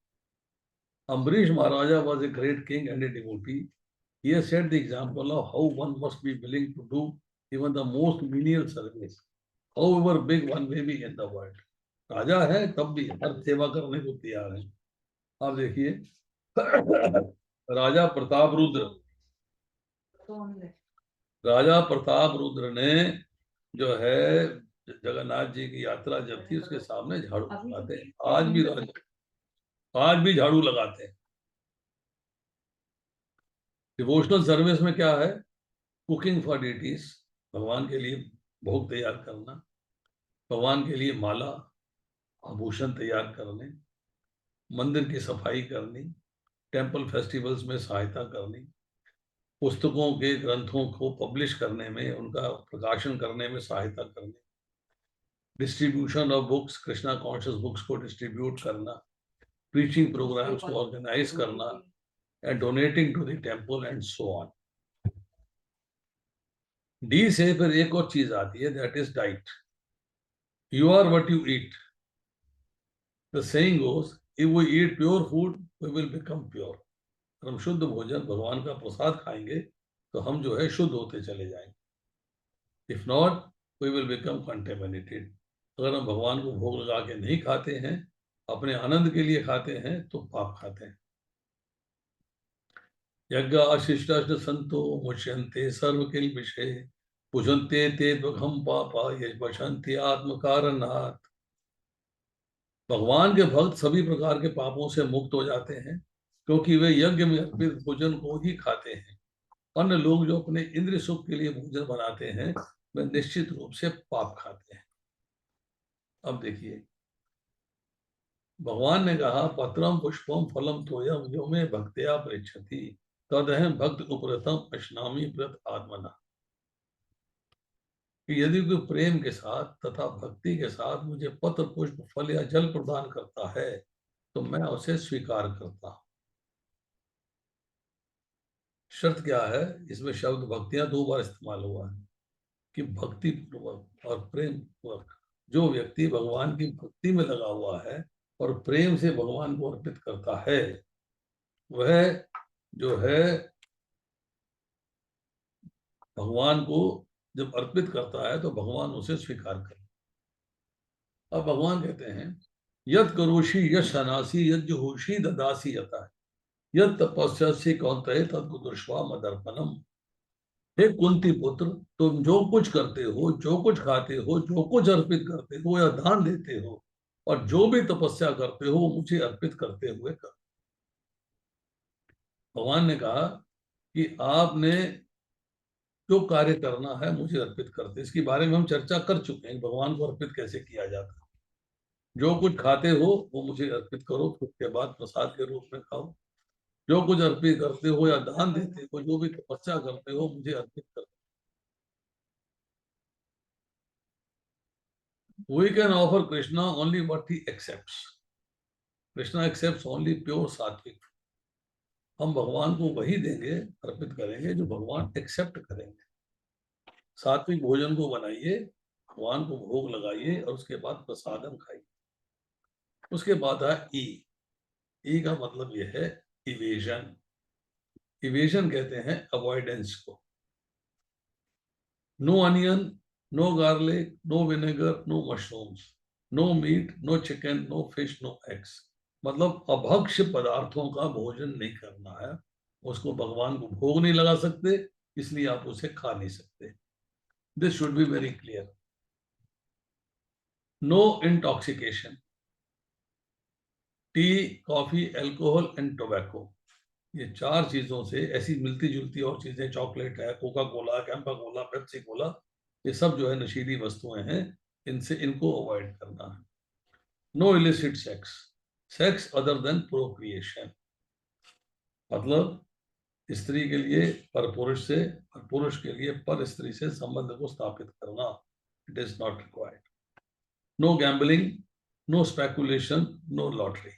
अम्बरीश महाराजा was a great king and a devotee। He has set the example of how one must be willing to do even the most menial service, however big one may be in the world। राजा है तब भी हर सेवा करने को तैयार है। आप देखिए राजा प्रताप रुद्र, राजा प्रताप रुद्र ने जो है जगन्नाथ जी की यात्रा जब थी, उसके सामने झाड़ू लगाते हैं। आज भी झाड़ू लगाते हैं। डिवोशनल सर्विस में क्या है? कुकिंग फॉर डिटीज, भगवान के लिए भोग तैयार करना, भगवान के लिए माला आभूषण तैयार करने, मंदिर की सफाई करनी, टेम्पल फेस्टिवल्स में सहायता करनी, पुस्तकों के ग्रंथों को पब्लिश करने में, उनका प्रकाशन करने में सहायता करनी, distribution of books, Krishna conscious books को डिस्ट्रीब्यूट करना, प्रीचिंग प्रोग्राम्स को ऑर्गेनाइज करना, and donating to the temple and so on. D से फिर एक और चीज आती है, that is diet. You are what you eat. The saying goes, if we eat pure food we will become pure. हम शुद्ध भोजन भगवान का प्रसाद खाएंगे तो हम जो है शुद्ध होते चले जाएंगे। If not we will become contaminated. अगर हम भगवान को भोग लगा के नहीं खाते हैं, अपने आनंद के लिए खाते हैं, तो पाप खाते हैं। यज्ञ शिष्टाष्ट संतो मुच्यन्ते सर्व किल विषय पूजन्ते ते दुखम पापा ये बचन्ते आत्म कारणात्। भगवान के भक्त सभी प्रकार के पापों से मुक्त हो जाते हैं, क्योंकि वे यज्ञ में अर्पित भोजन को ही खाते हैं। अन्य लोग जो अपने इंद्रिय सुख के लिए भोजन बनाते हैं, वे निश्चित रूप से पाप खाते हैं। अब देखिए, भगवान ने कहा पत्रम पुष्पम फलम तोयम यो में भक्त्या पृच्छति तदहम भक्त उपरतम अश्नामी व्रत आत्मना। कि यदि कोई प्रेम के साथ तथा भक्ति के साथ मुझे पत्र पुष्प फल या जल प्रदान करता है, तो मैं उसे स्वीकार करता हूं। शर्त क्या है? इसमें शब्द भक्तियां 2 बार इस्तेमाल हुआ है कि भक्ति पूर्वक और प्रेम पूर्वक। जो व्यक्ति भगवान की भक्ति में लगा हुआ है और प्रेम से भगवान को अर्पित करता है, वह जो है भगवान को जब अर्पित करता है तो भगवान उसे स्वीकार करता। अब भगवान कहते हैं यद करोषि यद शनासी यद जुहोषि ददासी यथा यद तपस्यासि कौन्तेय तद कुदृष्ट्वा मदर्पणम। हे कुंती पुत्र, तुम जो कुछ करते हो, जो कुछ खाते हो, जो कुछ अर्पित करते हो या दान देते हो, और जो भी तपस्या करते हो वो मुझे अर्पित करते हुए करो। भगवान ने कहा कि आपने जो कार्य करना है मुझे अर्पित करते। इसके बारे में हम चर्चा कर चुके हैं, भगवान को अर्पित कैसे किया जाता है। जो कुछ खाते हो वो मुझे अर्पित करो, फिर उसके बाद प्रसाद के रूप में खाओ। जो कुछ अर्पित करते हो या दान देते हो, जो भी तपस्या करते हो, मुझे अर्पित करो। We can offer Krishna only what he accepts. Krishna accepts only pure सात्विक। हम भगवान को वही देंगे, अर्पित करेंगे जो भगवान एक्सेप्ट करेंगे। सात्विक भोजन को बनाइए, भगवान को भोग लगाइए और उसके बाद प्रसादम खाइए। उसके बाद है ई। ई का मतलब यह है इवेजन। इवेजन कहते हैं अवॉइडेंस को। No onion, no garlic, no vinegar, no mushrooms, no meat, no chicken, no fish, no eggs. मतलब अभक्ष्य पदार्थों का भोजन नहीं करना है। उसको भगवान को भोग नहीं लगा सकते, इसलिए आप उसे खा नहीं सकते। This should be very clear. No intoxication. Tea, coffee, alcohol and tobacco, ये चार चीजों से, ऐसी मिलती जुलती और चीजें, चॉकलेट है, Coca Cola, Campa Cola, Pepsi Cola, ये सब जो है नशीली वस्तुएं हैं, इनसे इनको अवॉइड करना है। No illicit sex, sex other than procreation, मतलब स्त्री के लिए पर पुरुष से और पुरुष के लिए पर स्त्री से संबंध को स्थापित करना, it is not required. No gambling, no speculation, no lottery,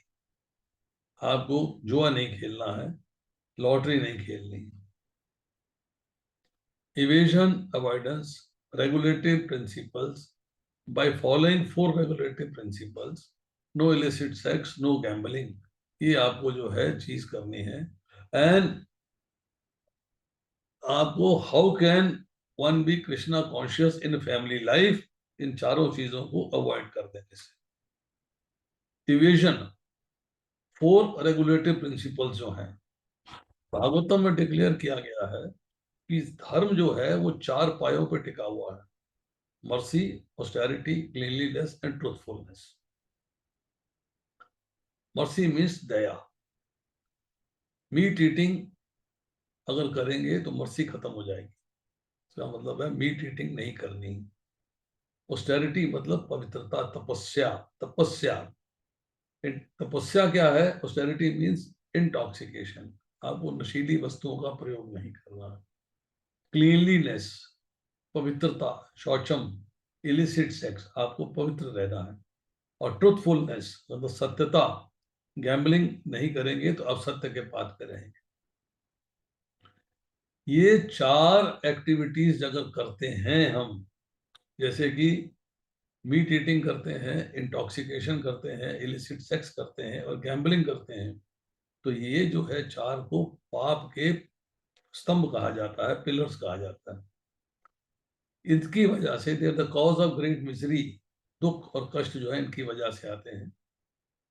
आपको जुआ नहीं खेलना है, लॉटरी नहीं खेलनी है। Evasion avoidance, regulative principles, by following four regulative principles, no illicit sex, no gambling, ये आपको जो है चीज करनी है। एंड आपको how can one be Krishna conscious in family life, इन चारों चीजों को अवॉइड कर देने से। इवेजन, फोर रेगुलेटिव प्रिंसिपल्स जो हैं भागवतम में डिक्लेयर किया गया है कि धर्म जो है वो चार पायों पर टिका हुआ है: mercy, austerity, cleanliness and truthfulness. Mercy means Daya. Meat eating अगर करेंगे तो मर्सी खत्म हो जाएगी, इसका मतलब है मीट ईटिंग नहीं करनी। ऑस्टेरिटी मतलब पवित्रता, तपस्या। तपस्या, तपस्या क्या है? ऑस्टेरिटी मीन्स इंटॉक्सिकेशन, आपको नशीली वस्तुओं का प्रयोग नहीं करना। क्लीनलीनेस, पवित्रता, शौचम, इलिसिट सेक्स, आपको पवित्र रहना है। और ट्रूथफुलनेस मतलब सत्यता, गैम्बलिंग नहीं करेंगे तो आप सत्य के पाथ पे रहेंगे। ये चार एक्टिविटीज अगर करते हैं हम, जैसे कि मीट ईटिंग करते हैं, इंटॉक्सिकेशन करते हैं, इलिसिट सेक्स करते हैं और गैम्बलिंग करते हैं, तो ये जो है चार को पाप के स्तंभ कहा जाता है, पिलर्स कहा जाता है। इनकी वजह से they are the cause of great misery, दुख और कष्ट जो है इनकी वजह से आते हैं।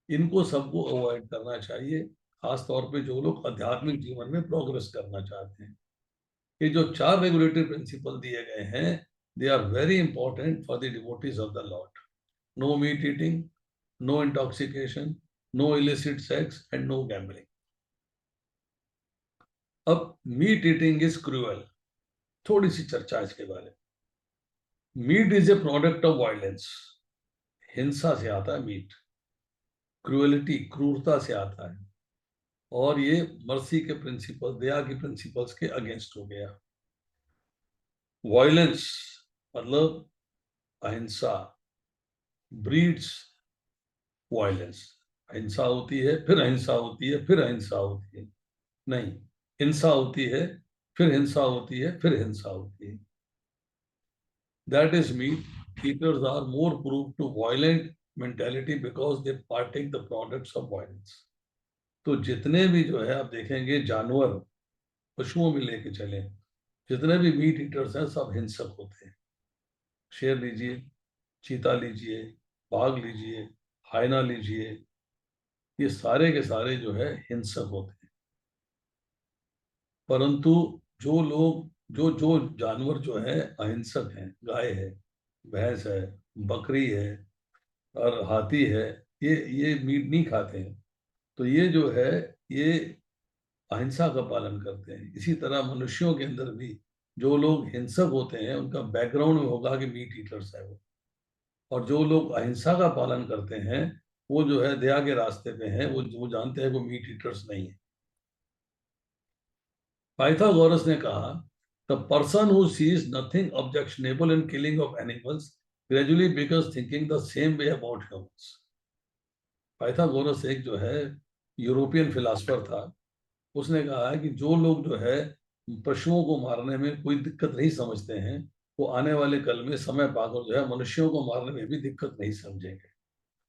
इनको सबको अवॉइड करना चाहिए, खास तौर पे जो लोग आध्यात्मिक जीवन में प्रोग्रेस करना चाहते हैं। ये जो चार रेगुलेटरी प्रिंसिपल दिए गए हैं, they are very important for the devotees of the lord. No meat eating, no intoxication, no illicit sex and no gambling. अब मीट ईटिंग इज क्रूअल, थोड़ी सी चर्चा इसके बारे में। Meat is a product of violence, हिंसा से आता है मीट। क्रूअलिटी, क्रूरता से आता है, और ये मर्सी के प्रिंसिपल, दया के प्रिंसिपल्स के अगेंस्ट हो गया। वायलेंस मतलब अहिंसा, ब्रीड्स वायलेंस। अहिंसा होती है, फिर अहिंसा होती है, फिर अहिंसा होती है, नहीं, हिंसा होती है, फिर हिंसा होती है, फिर हिंसा होती है। That is mean eaters are more prone to violent mentality because they partake the products of violence। तो जितने भी जो है आप देखेंगे जानवर, पशुओं में लेके चले, जितने भी मीट ईटर्स हैं सब हिंसक होते हैं। शेर लीजिए, चीता लीजिए, बाघ लीजिए, हायना लीजिए, ये सारे के सारे जो है हिंसक होते हैं। परंतु जो लोग, जो जो जानवर जो है अहिंसक हैं, गाय है, भैंस है, बकरी है, और हाथी है, ये मीट नहीं खाते हैं। तो ये जो है, ये अहिंसा का पालन करते हैं। इसी तरह मनुष्यों के अंदर भी जो लोग हिंसक होते हैं उनका बैकग्राउंड में होगा कि मीट ईटर्स है वो, और जो लोग अहिंसा का पालन करते हैं वो जो है दया के रास्ते पे हैं, वो जानते हैं वो मीट ईटर्स नहीं है। पाइथागोरस ने कहा, the person who seize nothing objectionable in killing of animals gradually becomes thinking the same way about humans. Pythagoras एक जो है यूरोपियन फिलासफर था। उसने कहा है कि जो लोग जो है पशुओं को मारने में कोई दिक्कत नहीं समझते हैं, वो आने वाले कल में समय पाकर जो है मनुष्यों को मारने में भी दिक्कत नहीं समझेंगे।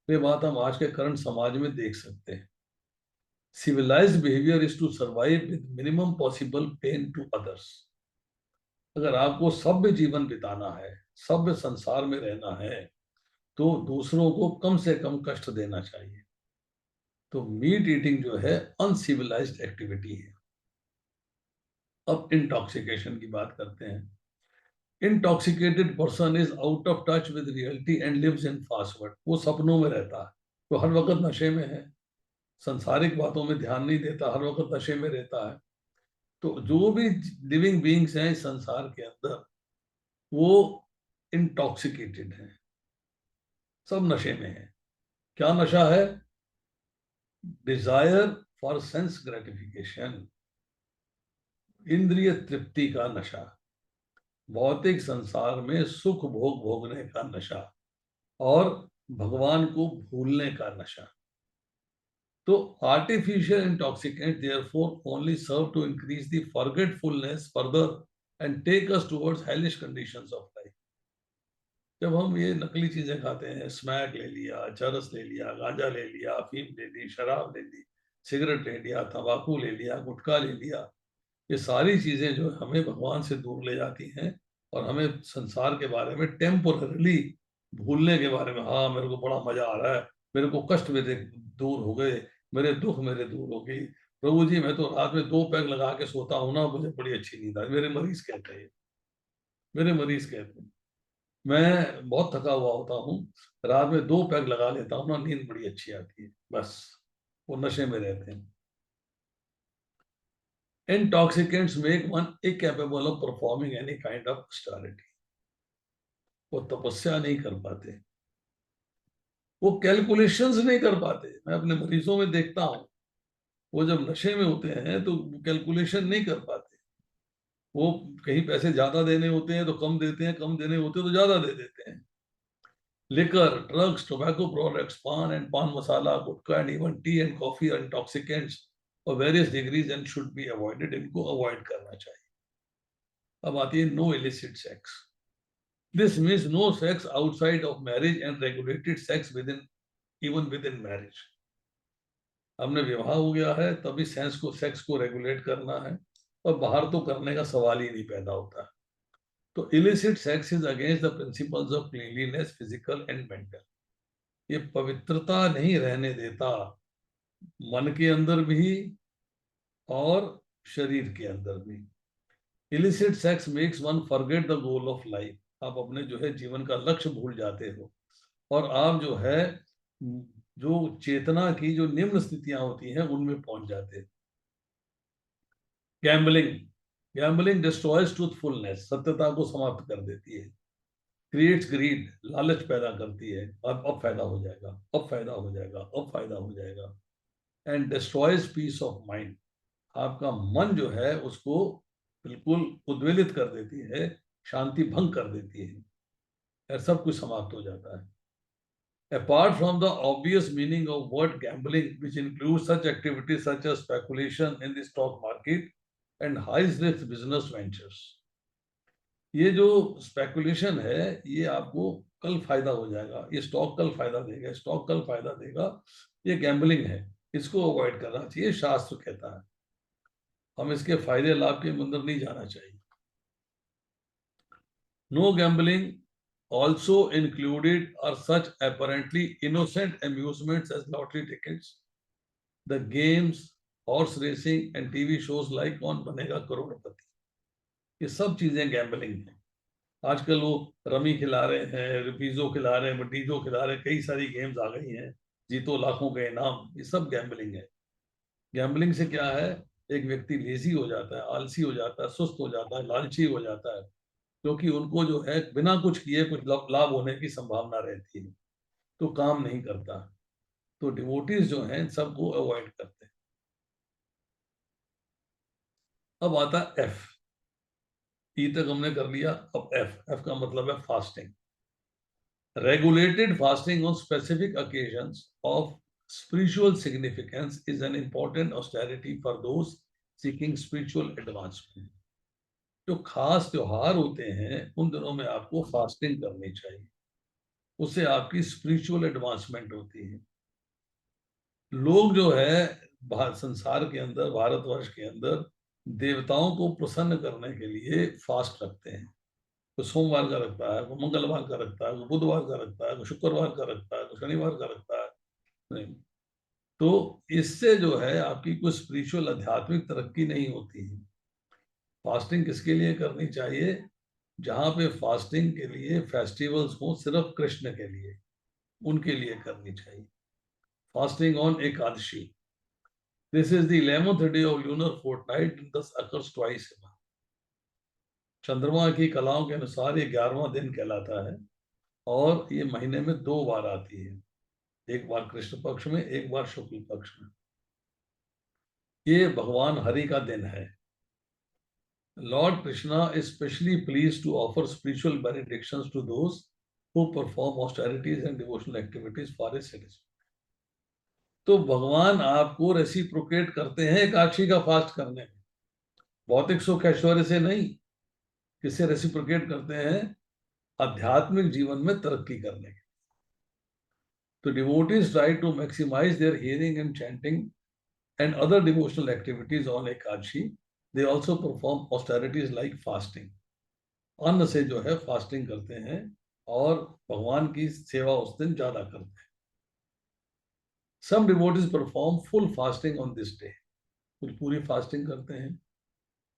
ये बात हम आज के करंट समाज में देख सकते हैं। Civilised behaviour is to survive with minimum possible pain to others. अगर आपको सभ्य जीवन बिताना है, सभ्य संसार में रहना है, तो दूसरों को कम से कम कष्ट देना चाहिए। तो मीट ईटिंग जो है अनसिविलाइज्ड एक्टिविटी है। अब इंटॉक्सिकेशन की बात करते हैं। Intoxicated person is out of touch with reality and lives in fast world. वो सपनों में रहता है, वो हर वक्त नशे में है, संसारिक बातों में ध्यान नहीं देता, हर वक्त नशे में रहता है। तो जो भी लिविंग बीइंग्स हैं इस संसार के अंदर, वो इंटॉक्सिकेटेड हैं, सब नशे में है। क्या नशा है? डिजायर फॉर सेंस ग्रेटिफिकेशन, इंद्रिय तृप्ति का नशा, भौतिक संसार में सुख भोग भोगने का नशा, और भगवान को भूलने का नशा। तो artificial intoxicant therefore only serve to increase the forgetfulness further and take us towards hellish conditions of life. जब हम ये नकली चीजें खाते हैं, स्मैक ले लिया, चरस ले लिया, गांजा ले लिया, अफीम ले ली, शराब ले ली, सिगरेट ले लिया, तंबाकू ले लिया, गुटखा ले लिया, ये सारी चीजें जो हमें भगवान से दूर ले जाती हैं और हमें संसार के बारे में टेम्पोरली भूलने के बारे में, हाँ मेरे को बड़ा मजा आ रहा है, मेरे को कष्ट मेरे दूर हो गए, मेरे दुख मेरे दूर हो गई, प्रभु जी मैं तो रात में 2 पैग लगा के सोता हूँ ना, मुझे बड़ी अच्छी नींद आई। मेरे मरीज कहते हैं, मेरे मरीज कहते हैं, मैं बहुत थका हुआ होता हूँ, रात में 2 पैग लगा लेता हूँ ना, नींद बड़ी अच्छी आती है। बस वो नशे में रहते हैं। Intoxicants make one incapable of performing any kind of austerity. वो तपस्या नहीं कर पाते, वो कैलकुलेशंस नहीं कर पाते। मैं अपने मरीजों में देखता हूँ, वो जब नशे में होते हैं तो कैलकुलेशन नहीं कर पाते। वो कहीं पैसे ज्यादा देने होते हैं तो कम देते हैं, कम देने होते हैं तो ज्यादा दे देते हैं। Liquor, drugs, tobacco products, paan and paan masala, gutkha and even tea and coffee are intoxicants और various degrees and should be avoided. इनको अवॉइड करना चाहिए। अब आती है no illicit sex. This means no sex outside of marriage and regulated sex within, even within marriage. हमने विवाह हो गया है तभी सेक्स को रेगुलेट करना है, और बाहर तो करने का सवाल ही नहीं पैदा होता। तो illicit sex is against the principles of cleanliness physical and mental. ये पवित्रता नहीं रहने देता, मन के अंदर भी और शरीर के अंदर भी। Illicit sex makes one forget the goal of life. आप अपने जो है जीवन का लक्ष्य भूल जाते हो, और आप जो है जो चेतना की जो निम्न स्थितियां होती हैं उनमें पहुंच जाते हैं। गैम्बलिंग, गैम्बलिंग डिस्ट्रॉयज ट्रूथफुलनेस, सत्यता को समाप्त कर देती है। क्रिएट्स ग्रीड, लालच पैदा करती है, अब फायदा हो जाएगा, अब फायदा हो जाएगा, अब फायदा हो जाएगा। And destroys peace of mind, आपका मन जो है उसको बिल्कुल उद्वेलित कर देती है, शांति भंग कर देती है, और सब कुछ समाप्त हो जाता है। Apart from the obvious meaning of word gambling, which includes such activities such as speculation in the stock market and high-risk business ventures, ये जो स्पेकुलेशन है ये आपको कल फायदा हो जाएगा, ये स्टॉक कल फायदा देगा, स्टॉक कल फायदा देगा, ये गैम्बलिंग है, इसको अवॉइड करना चाहिए, शास्त्र कहता है। हम इसके फायदे लाभ के अंदर नहीं जाना चाहिए। No gambling also included are such apparently innocent amusements as lottery tickets, the games, horse racing and TV shows like कौन बनेगा करोड़पति। ये सब चीजें गैम्बलिंग है। आजकल वो रमी खिला रहे हैं, रिपीजो खिला रहे हैं, मटीजो खिला रहे हैं, कई सारी गेम्स आ गई हैं, जीतो लाखों के इनाम, ये सब गैम्बलिंग है। गैम्बलिंग से क्या है, एक व्यक्ति लेजी हो जाता है, आलसी हो जाता है, सुस्त हो जाता है, लालची हो जाता है, क्योंकि उनको जो है बिना कुछ किए कुछ लाभ होने की संभावना रहती है, तो काम नहीं करता। तो डिवोटीज जो हैं सबको अवॉइड करते हैं। अब आता है एफ। ई तक हमने कर लिया, अब एफ। एफ का मतलब है fasting. Regulated fasting on specific occasions of spiritual significance is an important austerity for those seeking spiritual advancement. जो खास त्योहार होते हैं उन दिनों में आपको फास्टिंग करनी चाहिए, उससे आपकी स्पिरिचुअल एडवांसमेंट होती है। लोग जो है संसार के अंदर, भारतवर्ष के अंदर देवताओं को प्रसन्न करने के लिए फास्ट रखते हैं। कोई सोमवार का रखता है, कोई मंगलवार का रखता है, कोई बुधवार का रखता है, कोई शुक्रवार का रखता है, कोई शनिवार का रखता है। नहीं, तो इससे जो है आपकी कोई स्पिरिचुअल आध्यात्मिक तरक्की नहीं होती है। फास्टिंग किसके लिए करनी चाहिए? जहां पे फास्टिंग के लिए फेस्टिवल्स हो सिर्फ कृष्ण के लिए, उनके लिए करनी चाहिए। Fasting on Ekadashi, this is the 11th day of lunar fortnight, this occurs twice. चंद्रमा की कलाओं के अनुसार ये 11वां दिन कहलाता है, और ये महीने में 2 बार आती है, एक बार कृष्ण पक्ष में, एक बार शुक्ल पक्ष में। ये भगवान हरि का दिन है। Lord Krishna is specially pleased to offer spiritual benedictions to those who perform austerities and devotional activities for his satisfaction. तो भगवान आपको रेसिप्रोकेट करते हैं एकादशी का फास्ट करने में, भौतिक सुख ऐश्वर्य से नहीं। किससे रेसिप्रोकेट करते हैं? आध्यात्मिक जीवन में तरक्की करने के। तो devotees try to maximise their hearing and chanting and other devotional activities on Ekadashi. They also perform austerities like fasting. अन्न से जो है फास्टिंग करते हैं और भगवान की सेवा उस दिन ज्यादा करते हैं। Some devotees perform full fasting on this day. कुछ पूरी फास्टिंग करते हैं।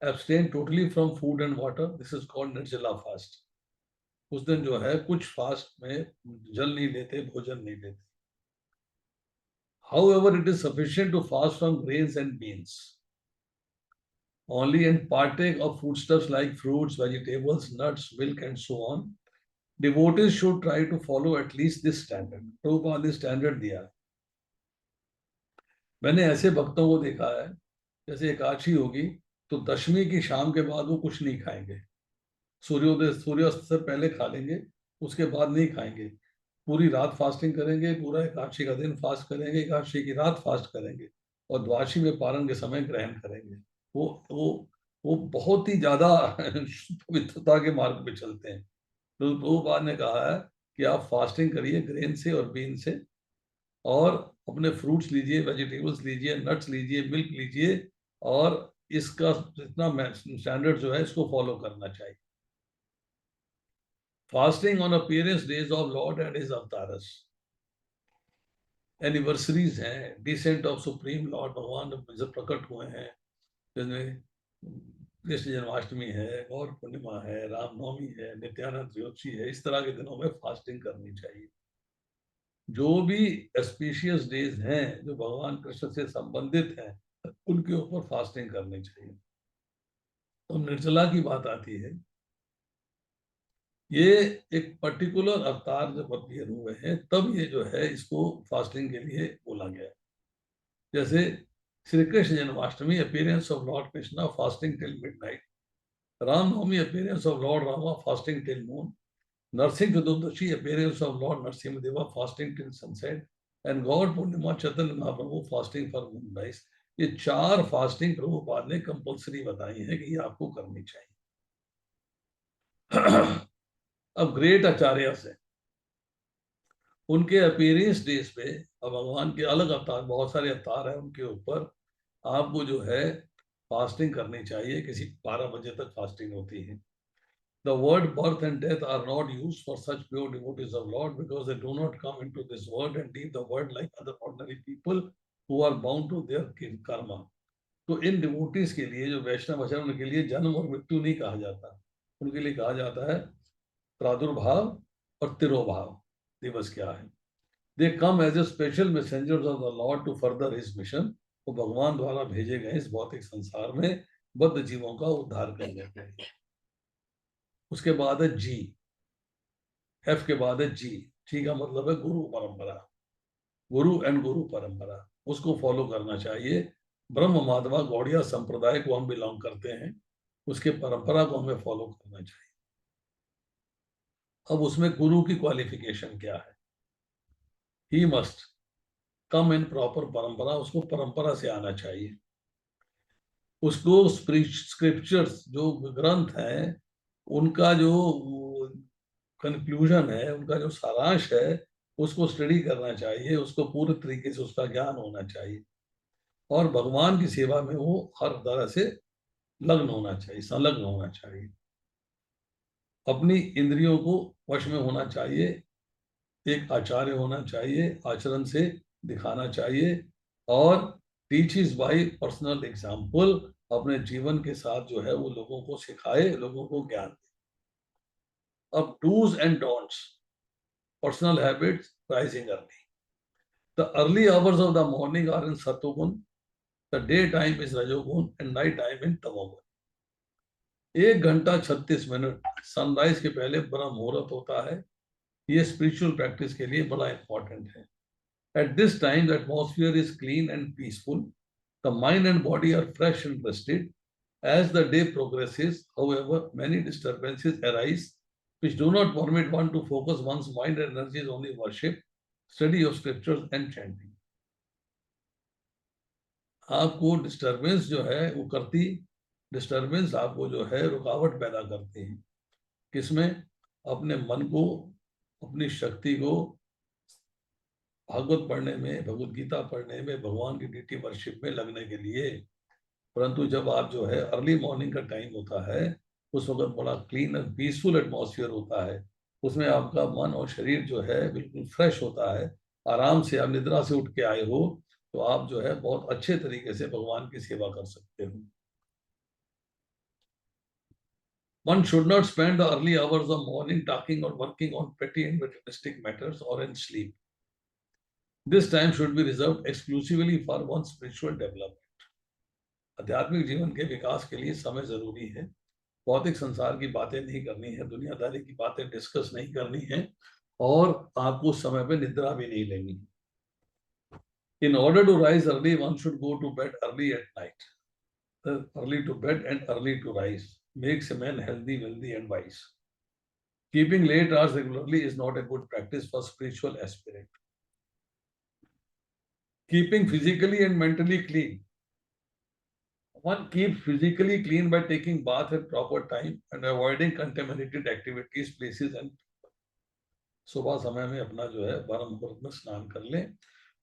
Abstain totally from food and water. This is called निर्जला फास्ट। उस दिन जो है कुछ फास्ट में जल नहीं लेते, भोजन नहीं लेते। However, it is sufficient to fast from grains and beans only and partake of foodstuffs like fruits, vegetables, nuts, milk, and so on. Devotees should try to follow at least this standard. Prabhupada ने standard दिया। मैंने ऐसे भक्तों को देखा है, जैसे एकादशी होगी तो दशमी की शाम के बाद वो कुछ नहीं खाएंगे, सूर्योदय सूर्यास्त से पहले खा लेंगे, उसके बाद नहीं खाएंगे। पूरी रात फास्टिंग करेंगे, पूरा एकादशी का दिन फास्ट करेंगे, एकादशी की रात फास्ट करेंगे, और द्वादशी में पारण के समय ग्रहण करेंगे। वो वो वो बहुत ही ज्यादा पवित्रता के मार्ग पे चलते हैं। तो प्रभुपाद ने कहा है कि आप फास्टिंग करिए ग्रेन से और बीन से, और अपने फ्रूट्स लीजिए, वेजिटेबल्स लीजिए, नट्स लीजिए, मिल्क लीजिए, और इसका जितना स्टैंडर्ड जो है इसको फॉलो करना चाहिए। Fasting on appearance days of lord and his avatars, anniversaries हैं, डिसेंट ऑफ सुप्रीम लॉर्ड, भगवान जब प्रकट हुए हैं, जिसमें कृष्ण जन्माष्टमी है, गौर पूर्णिमा है, रामनवमी है, नित्यानंद त्रयोदशी है, इस तरह के दिनों में फास्टिंग करनी चाहिए। जो भी स्पीशियस डेज हैं जो भगवान कृष्ण से संबंधित हैं, उनके ऊपर फास्टिंग करनी चाहिए। तो निर्जला की बात आती है, ये एक पर्टिकुलर अवतार जब अपीयर हुए हैं तब ये जो है इसको फास्टिंग के लिए बोला गया। जैसे Shri Krishna Janmashtami, appearance of Lord Krishna, fasting till midnight. Ramnavami, appearance of Lord Rama, fasting till moon. Nursing Chaturdashi, appearance of Lord Narasimhadeva, fasting till sunset, and God Purnima Chaitanya Mahaprabhu, fasting for moonrise. ये 4 फास्टिंग प्रभुपाद ने compulsory बताई है कि ये आपको करनी चाहिए। अब ग्रेट आचार्य से उनके अपीयरेंस डेज पे, अब भगवान के अलग अवतार, बहुत सारे अवतार हैं, उनके ऊपर आपको जो है फास्टिंग करनी चाहिए। किसी 12 बजे तक फास्टिंग होती है। The word birth and death are not used for such pure devotees of Lord, because they do not come into this world and leave the world like other ordinary people who are bound to their karma. तो इन devotees के लिए जो वैष्णव है, उनके लिए जन्म और मृत्यु नहीं कहा जाता, उनके लिए कहा जाता है प्रादुर्भाव और तिरोभाव दिवस क्या है? They come as a special messengers of the lord to further his mission. वो भगवान द्वारा भेजे गए इस भौतिक संसार में बद्ध जीवों का उद्धार करने के लिए। उसके बाद है जी, एफ के बाद है जी। जी का मतलब है गुरु परंपरा, गुरु एंड गुरु परंपरा, उसको फॉलो करना चाहिए। ब्रह्म माधवा गौड़िया संप्रदाय को हम बिलोंग करते हैं, उसके परंपरा को हमें फॉलो करना चाहिए। अब उसमें गुरु की क्वालिफिकेशन क्या है? He must come in proper परंपरा, उसको परंपरा से आना चाहिए। उसको स्क्रिप्चर्स जो ग्रंथ है उनका जो कंक्लूजन है, उनका जो सारांश है, उसको स्टडी करना चाहिए, उसको पूरे तरीके से उसका ज्ञान होना चाहिए और भगवान की सेवा में वो हर तरह से लग्न होना चाहिए, संलग्न होना चाहिए। अपनी इंद्रियों को वश में होना चाहिए, एक आचार्य होना चाहिए, आचरण से दिखाना चाहिए और टीचिस बाय पर्सनल एग्जाम्पल, अपने जीवन के साथ जो है वो लोगों को सिखाए, लोगों को ज्ञान दे। अब do's and don'ts, personal habits, rising early. The early hours of the morning are in satoguna, the day time is rajoguna and night time in tamoguna. 1 घंटा 36 मिनट सनराइज के पहले ब्रह्म मुहूर्त होता है, ये स्पिरिचुअल प्रैक्टिस के लिए बड़ा इंपॉर्टेंट है। At this time, the atmosphere is clean and peaceful. The mind and body are fresh and rested. As the day progresses, however, many disturbances arise which do not permit one to focus one's mind and energies on the worship, study of scriptures and chanting. आपको disturbance जो है वो करती, disturbance आपको जो है रुकावट पैदा करती है। किसमें? अपने मन को, अपनी शक्ति को भागवत पढ़ने में, भगवत गीता पढ़ने में, भगवान की डीटी वर्शिप में लगने के लिए। परंतु जब आप जो है अर्ली मॉर्निंग का टाइम होता है, उस वक्त बड़ा क्लीन और पीसफुल एटमॉस्फेयर होता है, उसमें आपका मन और शरीर जो है बिल्कुल फ्रेश होता है, आराम से आप निद्रा से उठ के आए हो तो आप जो है बहुत अच्छे तरीके से भगवान की सेवा कर सकते हो। One should not spend the early hours of morning talking or working on petty and materialistic matters or in sleep. This time should be reserved exclusively for one's spiritual development. आध्यात्मिक जीवन के विकास के लिए समय जरूरी है। भौतिक संसार की बातें नहीं करनी है, दुनियादारी की बातें डिस्कस नहीं करनी है और आपको समय पे निद्रा भी नहीं लेनी है। In order to rise early, one should go to bed early at night. Early to bed and early to rise makes a man healthy, wealthy and wise. Keeping late hours regularly is not a good practice for spiritual aspirant. Keeping physically and mentally clean. One keeps physically clean by taking bath at proper time and avoiding contaminated activities, places and सुबह समय में अपना जो है ब्रह्म मुहूर्त में स्नान कर लें।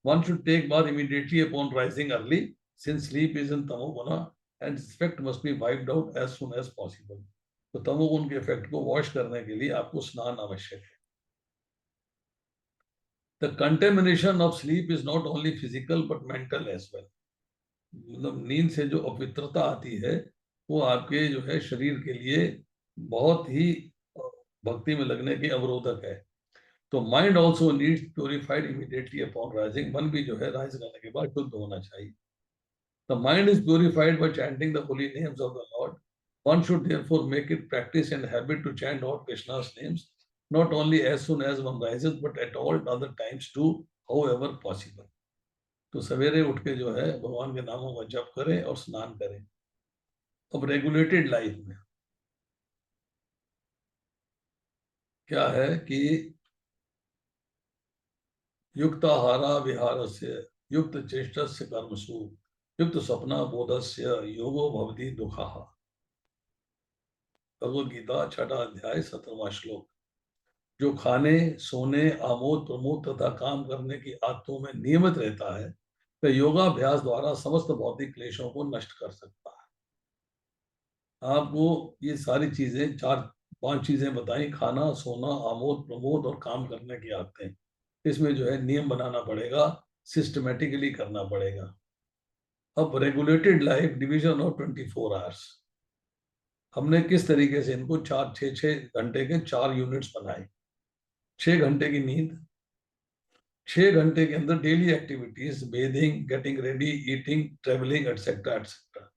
One should take bath immediately upon rising early, since sleep is in tamoguna and its effect must be wiped out as soon as possible. तो तमोगुण के इफेक्ट को वॉश करने के लिए आपको स्नान आवश्यक है। The contamination of sleep is not only physical but mental as well. मतलब नींद से जो अपवित्रता आती है वो आपके जो है शरीर के लिए बहुत ही भक्ति में लगने के अवरोधक है। तो mind also needs purified immediately upon rising. मन भी जो है राइज करने के बाद शुद्ध होना चाहिए। The mind is purified bye chanting the Holi names of the Lord. One should therefore make it practice and habit to chant Lord Krishna's names, not only as soon as one rises, but at all other times too, however possible. तो सवेरे उठ के जो है भगवान के नामों का जप करें और स्नान करें। अब रेगुलेटेड लाइफ में क्या है कि युक्ताहारा विहारस्य, युक्त चेष्टस्य कर्मसु, युक्त स्वप्न बोधस्य योगो भवति दुःखः। भगवद गीता 6वां अध्याय 17वां श्लोक। जो खाने, सोने, आमोद प्रमोद तथा काम करने की आदतों में नियमित रहता है वह योगाभ्यास द्वारा समस्त भौतिक क्लेशों को नष्ट कर सकता है। आपको ये सारी चीजें, 4-5 चीजें बताई, खाना, सोना, आमोद प्रमोद और काम करने की आदतें, इसमें जो है नियम बनाना पड़ेगा, सिस्टमेटिकली करना पड़ेगा। अब regulated life, division of 24 hours. हमने किस तरीके से इनको 4 6 6 घंटे के 4 यूनिट्स बनाए। 6 घंटे की नींद, 6 घंटे के अंदर daily activities, bathing, getting ready, eating, travelling, etcetera etcetera.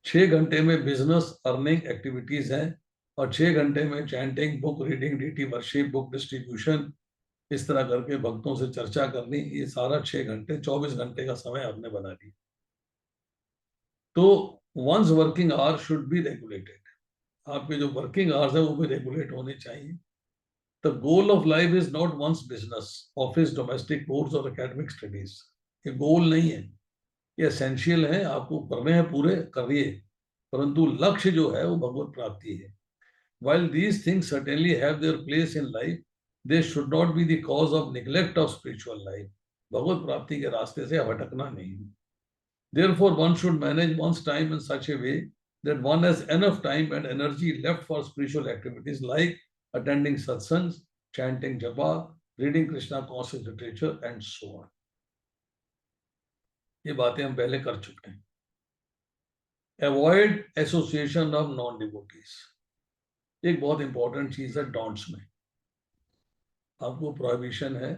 6 घंटे में बिजनेस अर्निंग एक्टिविटीज हैं, और 6 घंटे में chanting, book reading, deity worship, book distribution, इस तरह करके भक्तों से चर्चा करनी। ये सारा 6 घंटे, 24 घंटे का समय आपने बना लिया। तो one's working hour should be regulated, आपके जो वर्किंग आवर्स है वो भी रेगुलेट होने चाहिए। The goal of life is not one's business, office, domestic course और एकेडमिक स्टडीज। ये गोल नहीं है, ये एसेंशियल है, आपको करने हैं, पूरे करिए, परंतु लक्ष्य जो है वो भगवत प्राप्ति है। While these things certainly have their place in life, they should not be the cause of neglect of spiritual life. भगवत प्राप्ति के रास्ते से भटकना नहीं। Therefore, one should manage one's time in such a way that one has enough time and energy left for spiritual activities like attending satsangs, chanting japa, reading Krishna conscious literature, and so on. ये बातें हम पहले कर चुके हैं। Avoid association of non-devotees, एक बहुत important चीज है डॉन्ट्स में। आपको प्रोहिबिशन है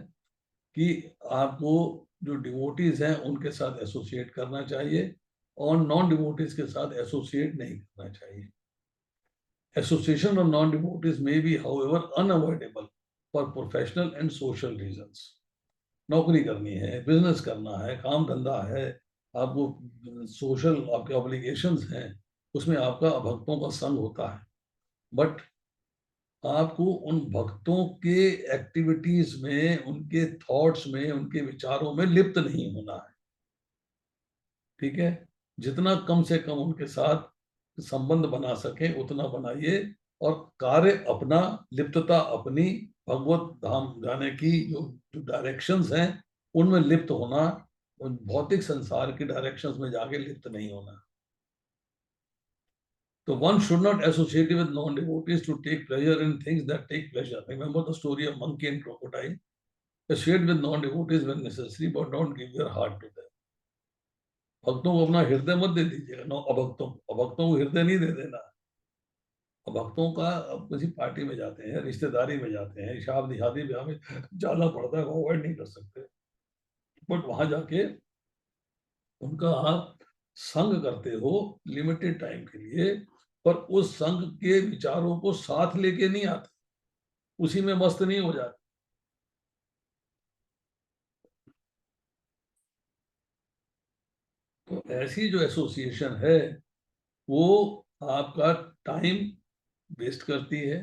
कि आपको जो डिवोटीज हैं उनके साथ एसोसिएट करना चाहिए, और नॉन डिवोटीज के साथ एसोसिएट नहीं करना चाहिए। एसोसिएशन ऑफ नॉन डिवोटीज में be however unavoidable for professional and social reasons. नौकरी करनी है, बिजनेस करना है, काम धंधा है, आपको सोशल आपके ऑब्लिगेशंस हैं, उसमें आपका भक्तों का संग होता है, बट आपको उन भक्तों के एक्टिविटीज में, उनके थॉट्स में, उनके विचारों में लिप्त नहीं होना है। ठीक है, जितना कम से कम उनके साथ संबंध बना सके उतना बनाइए, और कार्य अपना, लिप्तता अपनी, भगवत धाम जाने की जो डायरेक्शंस हैं उनमें लिप्त होना, उन भौतिक संसार की डायरेक्शंस में जाके लिप्त नहीं होना। So one should not associate with non-devotees to take pleasure in things that take pleasure. Remember the story of monkey and crocodile. Associate with non-devotees when necessary, but don't give your heart to them. भक्तों को अपना हृदय मत दे दीजिएगा, no अभक्तों अभक्तों को हृदय नहीं दे देना। अभक्तों का अब किसी पार्टी में जाते हैं, रिश्तेदारी में जाते हैं, शादी शादी ब्याह में जाना पड़ता है, अवॉइड नहीं कर सकते, बट वहां जाके उनका आप संग करते हो लिमिटेड टाइम के लिए, पर उस संग के विचारों को साथ लेके नहीं आते, उसी में मस्त नहीं हो जाते। तो ऐसी जो एसोसिएशन है वो आपका टाइम वेस्ट करती है,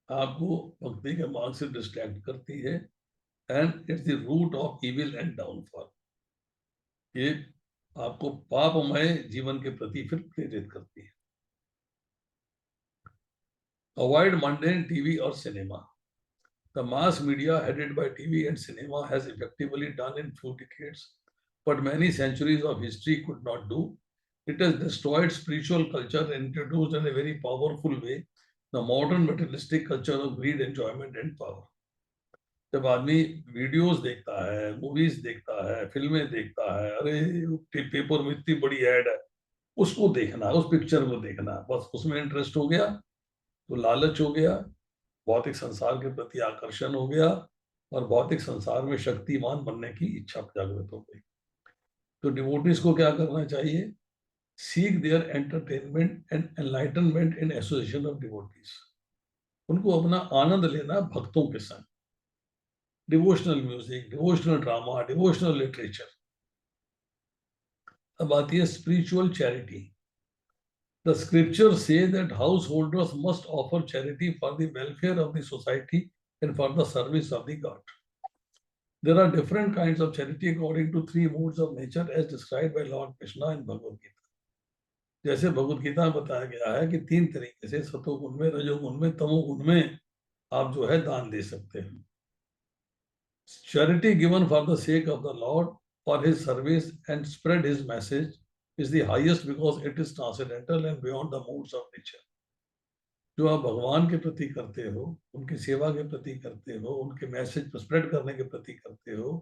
आपको भक्ति के मार्ग से डिस्ट्रैक्ट करती है, and it's the root of evil and downfall. ये आपको पापमय जीवन के प्रति फिर प्रेरित करती है। अवॉइड मंडेन टीवी और cinema. The mass media headed by TV and cinema has effectively done in few decades what many centuries of history could not do. It has destroyed spiritual culture and introduced in a very powerful way the modern materialistic culture of greed, enjoyment and power. जब आदमी videos देखता है, movies देखता है, फिल्में देखता है, अरे पेपर में इतनी बड़ी एड है, उसको देखना, उस पिक्चर को देखना, बस उसमें इंटरेस्ट हो गया, तो लालच हो गया, भौतिक संसार के प्रति आकर्षण हो गया, और भौतिक संसार में शक्तिमान बनने की इच्छा जागृत हो गई। तो डिवोटीज को क्या करना चाहिए? Seek their entertainment and enlightenment in association of devotees. उनको अपना आनंद लेना भक्तों के संग, devotional music, devotional drama, devotional literature. अब आती है spiritual charity. The scriptures say that householders must offer charity for the welfare of the society and for the service of the God. There are different kinds of charity according to 3 modes of nature as described by Lord Krishna in Bhagavad Gita. जैसे भगवद गीता में बताया गया है कि 3 तरीके से, सतोगुण में, रजोगुण में, तमोगुण में आप जो है दान दे सकते हैं। Charity given for the sake of the Lord, for his service and spread his message is the highest because it is transcendental and beyond the modes of nature. जो आप भगवान के प्रति करते हो, उनकी सेवा के प्रति करते हो, उनके मैसेज को स्प्रेड करने के प्रति करते हो,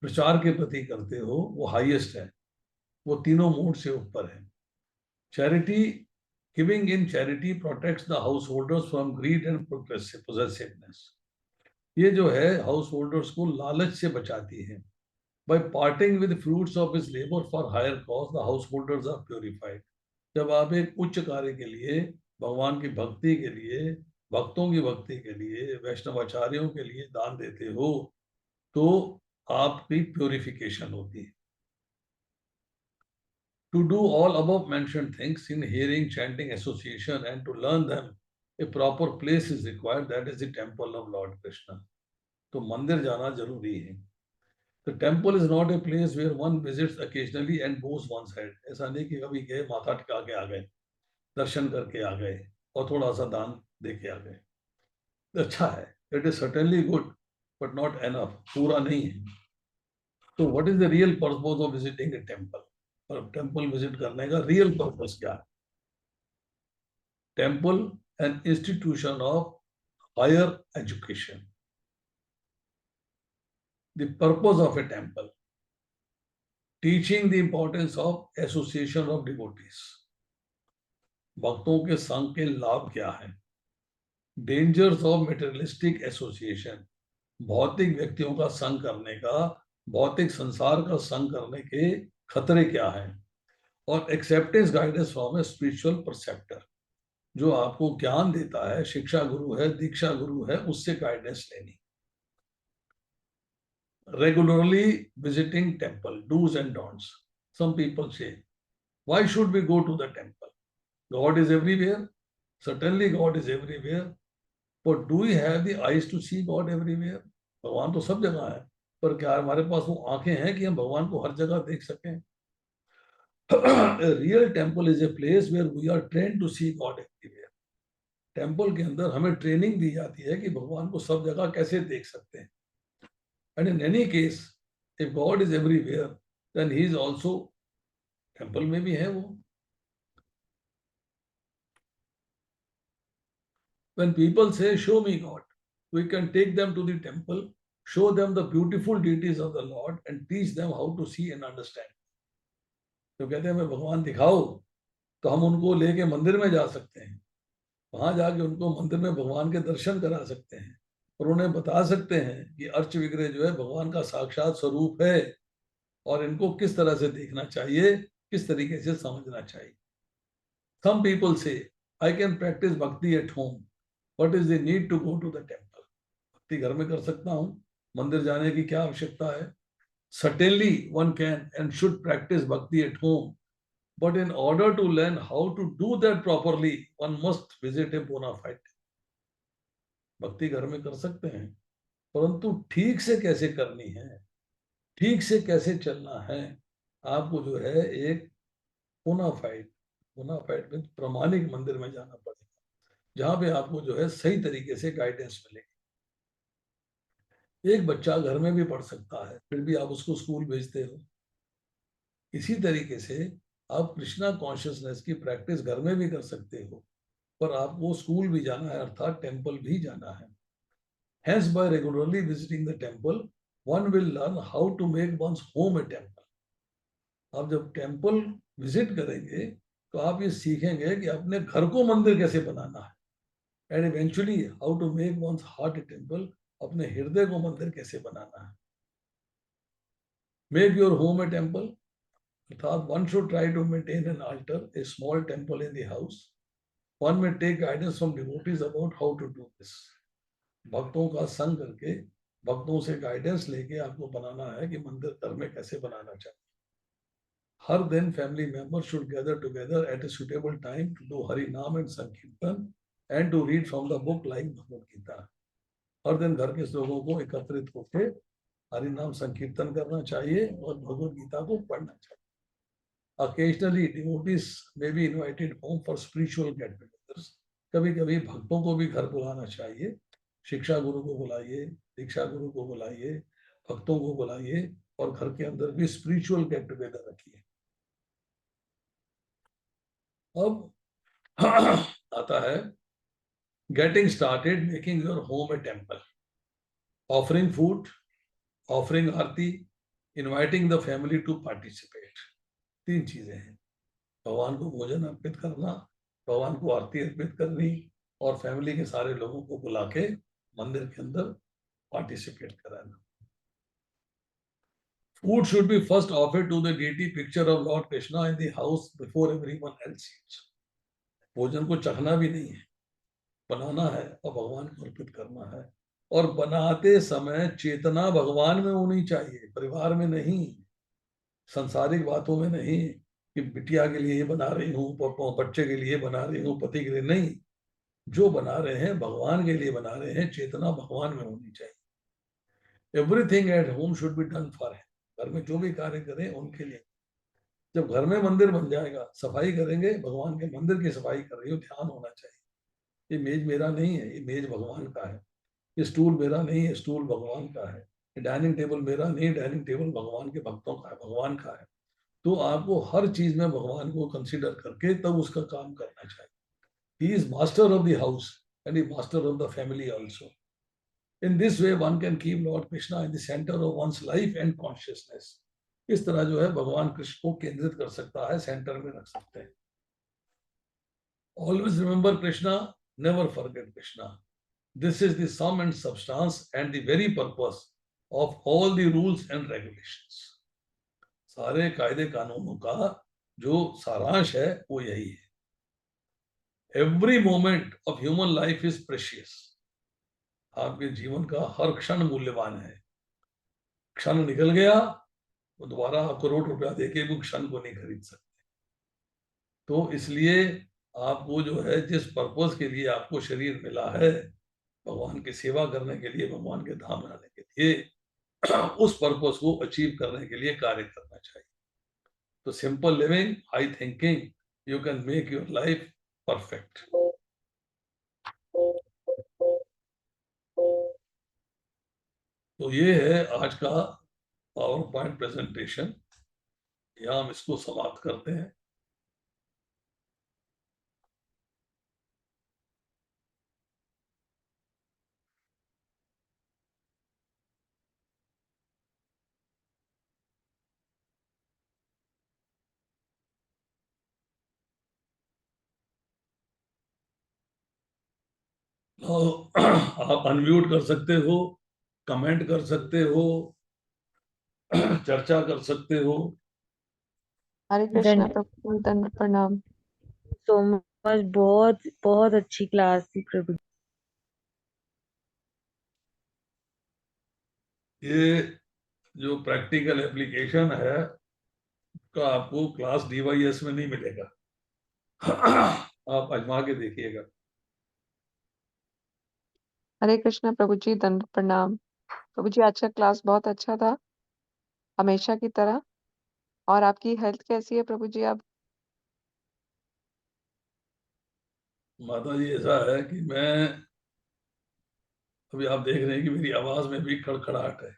प्रचार के प्रति करते हो, वो हाईएस्ट है, वो तीनों मोड से ऊपर है। Charity Giving in charity protects the householders from greed and possessiveness. ये जो है हाउस होल्डर्स को लालच से बचाती है. By parting with fruits of his labor for higher cause, the householders are purified. जब आप एक उच्च कार्य के लिए, भगवान की भक्ति के लिए, भक्तों की भक्ति के लिए, वैष्णवाचार्यों के लिए दान देते हो, तो आपकी प्योरिफिकेशन होती है. To do all above mentioned things in hearing, chanting, association, and to learn them, a proper place is required. That is the temple of Lord Krishna. तो मंदिर जाना जरूरी है. The temple is not a place where one visits occasionally and bows one's head. ऐसा नहीं कि कभी गए माथा टिका के आ गए, दर्शन करके आ गए और थोड़ा सा दान दे के आ गए. अच्छा है, it is certainly good, but not enough. पूरा नहीं है. So what is the real purpose of visiting a temple? और टेम्पल विजिट करने का रियल पर्पस क्या है? Temple an institution of higher education. The purpose of a temple, teaching the importance of association of devotees. भक्तों के संग के लाभ क्या है? Dangers of materialistic association. भौतिक व्यक्तियों का संग करने का, भौतिक संसार का संग करने के खतरे क्या हैं? और acceptance guidance from a spiritual परसेप्टर. जो आपको ज्ञान देता है, शिक्षा गुरु है, दीक्षा गुरु है, उससे गाइडेंस लेनी. Regularly visiting temple, do's and don'ts. Some people से, why should we go to the temple? God is everywhere. Certainly God is everywhere, but do we have the eyes to see God everywhere? भगवान तो सब जगह है, पर क्या हमारे पास वो आंखें हैं कि हम भगवान को हर जगह देख सकें? A real temple is a place where we are trained to see God everywhere. Temple के अंदर हमें ट्रेनिंग दी जाती है कि भगवान को सब जगह कैसे देख सकते हैं. And in any case, if God is everywhere, then he is also, temple में भी है वो. When people say show me God, we can take them to the temple, show them the beautiful deities of the Lord and teach them how to see and understand. तो कहते हैं हमें भगवान दिखाओ, तो हम उनको लेके मंदिर में जा सकते हैं. वहां जाके उनको मंदिर में भगवान के दर्शन करा सकते हैं और उन्हें बता सकते हैं कि अर्च विग्रह जो है भगवान का साक्षात स्वरूप है और इनको किस तरह से देखना चाहिए, किस तरीके से समझना चाहिए. Some people say, I can practice bhakti at home. What is the need to go to the temple? भक्ति घर में कर सकता हूँ, मंदिर जाने की क्या आवश्यकता है? Certainly one can and should practice bhakti at home. But in order to learn how to do that properly, one must visit a bona fide. भक्ति घर में कर सकते हैं, परंतु ठीक से कैसे करनी है, ठीक से कैसे चलना है, आपको जो है एक बोनाफाइड में प्रमाणिक मंदिर में जाना पड़ेगा, जहां पे आपको जो है सही तरीके से गाइडेंस मिलेगी. एक बच्चा घर में भी पढ़ सकता है, फिर भी आप उसको स्कूल भेजते हो. इसी तरीके से आप कृष्णा कॉन्शियसनेस की प्रैक्टिस घर में भी कर सकते हो, पर आपको स्कूल भी जाना है, अर्थात टेम्पल भी जाना है. Hence, by regularly visiting the temple, one will learn how to make one's home a temple. आप जब टेम्पल विजिट करेंगे तो आप ये सीखेंगे कि अपने घर को मंदिर कैसे बनाना है. And eventually how to make one's heart a temple. अपने हृदय को मंदिर कैसे बनाना है. Make your home a temple, अर्थात one should try to maintain an altar, a small temple in the house. One may take guidance from devotees about how to do this. भक्तों का संग करके, भक्तों से गाइडेंस लेके आपको बनाना है कि मंदिर घर में कैसे बनाना चाहिए. हर दिन family members should gather together at a suitable time to do Hari nam and sankirtan and to read from the book like Bhagavad Gita. हर दिन घर के लोगों को एकत्रित होकर हरि नाम संकीर्तन करना चाहिए और भगवद गीता को पढ़ना चाहिए. Occasionally, devotees may be invited home for spiritual get-togethers. कभी-कभी भक्तों को भी घर बुलाना चाहिए. शिक्षा गुरु को बुलाइए, दीक्षा गुरु को बुलाइए, भक्तों को बुलाइए और घर के अंदर भी स्पिरिचुअल गेट टुगेदर रखिए. अब आता है getting started making your home a temple. Offering food, offering aarti, inviting the family to participate. 3 चीजें हैं. भगवान को भोजन अर्पित करना, भगवान को आरती अर्पित करनी और फैमिली के सारे लोगों को बुला के मंदिर के अंदर पार्टिसिपेट कराना। Food should be first offered to the deity picture of Lord Krishna in the house before everyone else eats. भोजन को चखना भी नहीं है, बनाना है और भगवान को अर्पित करना है। और बनाते समय चेतना भगवान में होनी चाहिए, परिवार में नहीं, संसारिक बातों में नहीं कि बिटिया के लिए बना रही हूँ, बच्चे के लिए बना रही हूँ, पति के लिए नहीं। जो बना रहे हैं भगवान के लिए बना रहे हैं, चेतना भगवान में होनी चाहिए। Everything at home should be done for him. घर में जो भी कार्य करें उनके लिए। जब घर में मंदिर बन जाएगा, सफाई करेंगे, भगवान के मंदिर की सफाई कर रही हो, ध्यान होना चाहिए। ये मेज मेरा नहीं है, ये मेज भगवान का है। ये स्टूल मेरा नहीं है, स्टूल भगवान का है। ये डाइनिंग टेबल मेरा नहीं, डाइनिंग टेबल भगवान के भक्तों का है, भगवान का है। तो आपको हर चीज में भगवान को कंसीडर करके तब उसका काम करना चाहिए। He is master of the house and he master of the family also. In this way one can keep Lord Krishna in the centre of one's life and consciousness. इस तरह जो है भगवान कृष्ण को केंद्रित कर सकता है, सेंटर में रख सकते हैं। Always remember Krishna, never forget Krishna. This is the sum and substance and the very purpose of all the rules and regulations. सारे कायदे कानूनों का जो सारांश है वो यही है। Every moment of human life is precious. आपके जीवन का हर क्षण मूल्यवान है। क्षण निकल गया तो दोबारा आप करोड़ रुपया देके भी क्षण को नहीं खरीद सकते। तो इसलिए आपको जो है, जिस पर्पस के लिए आपको शरीर मिला है, भगवान की सेवा करने के लिए, भगवान के धाम आने के लिए, उस पर्पस को अचीव करने के लिए कार्य करना चाहिए। तो simple living, high thinking, you can make your life perfect. तो ये है आज का पावर पॉइंट प्रेजेंटेशन। यहाँ हम इसको समाप्त करते हैं। आप अनम्यूट कर सकते हो, कमेंट कर सकते हो, चर्चा कर सकते हो। हरे कृष्णा प्रभु, दंड प्रणाम। सो मच, बहुत बहुत अच्छी क्लास थी प्रभु। ये जो प्रैक्टिकल एप्लीकेशन है का आपको क्लास DYS में नहीं मिलेगा। आप आजमा के देखिएगा। हरे कृष्णा प्रभु जी, दंड प्रणाम। प्रभु जी, आज का क्लास बहुत अच्छा था, हमेशा की तरह। और आपकी हेल्थ कैसी है प्रभु जी? अब माता जी, ऐसा है कि मैं, अभी आप देख रहे हैं कि मेरी आवाज में भी खड़खड़ाहट है।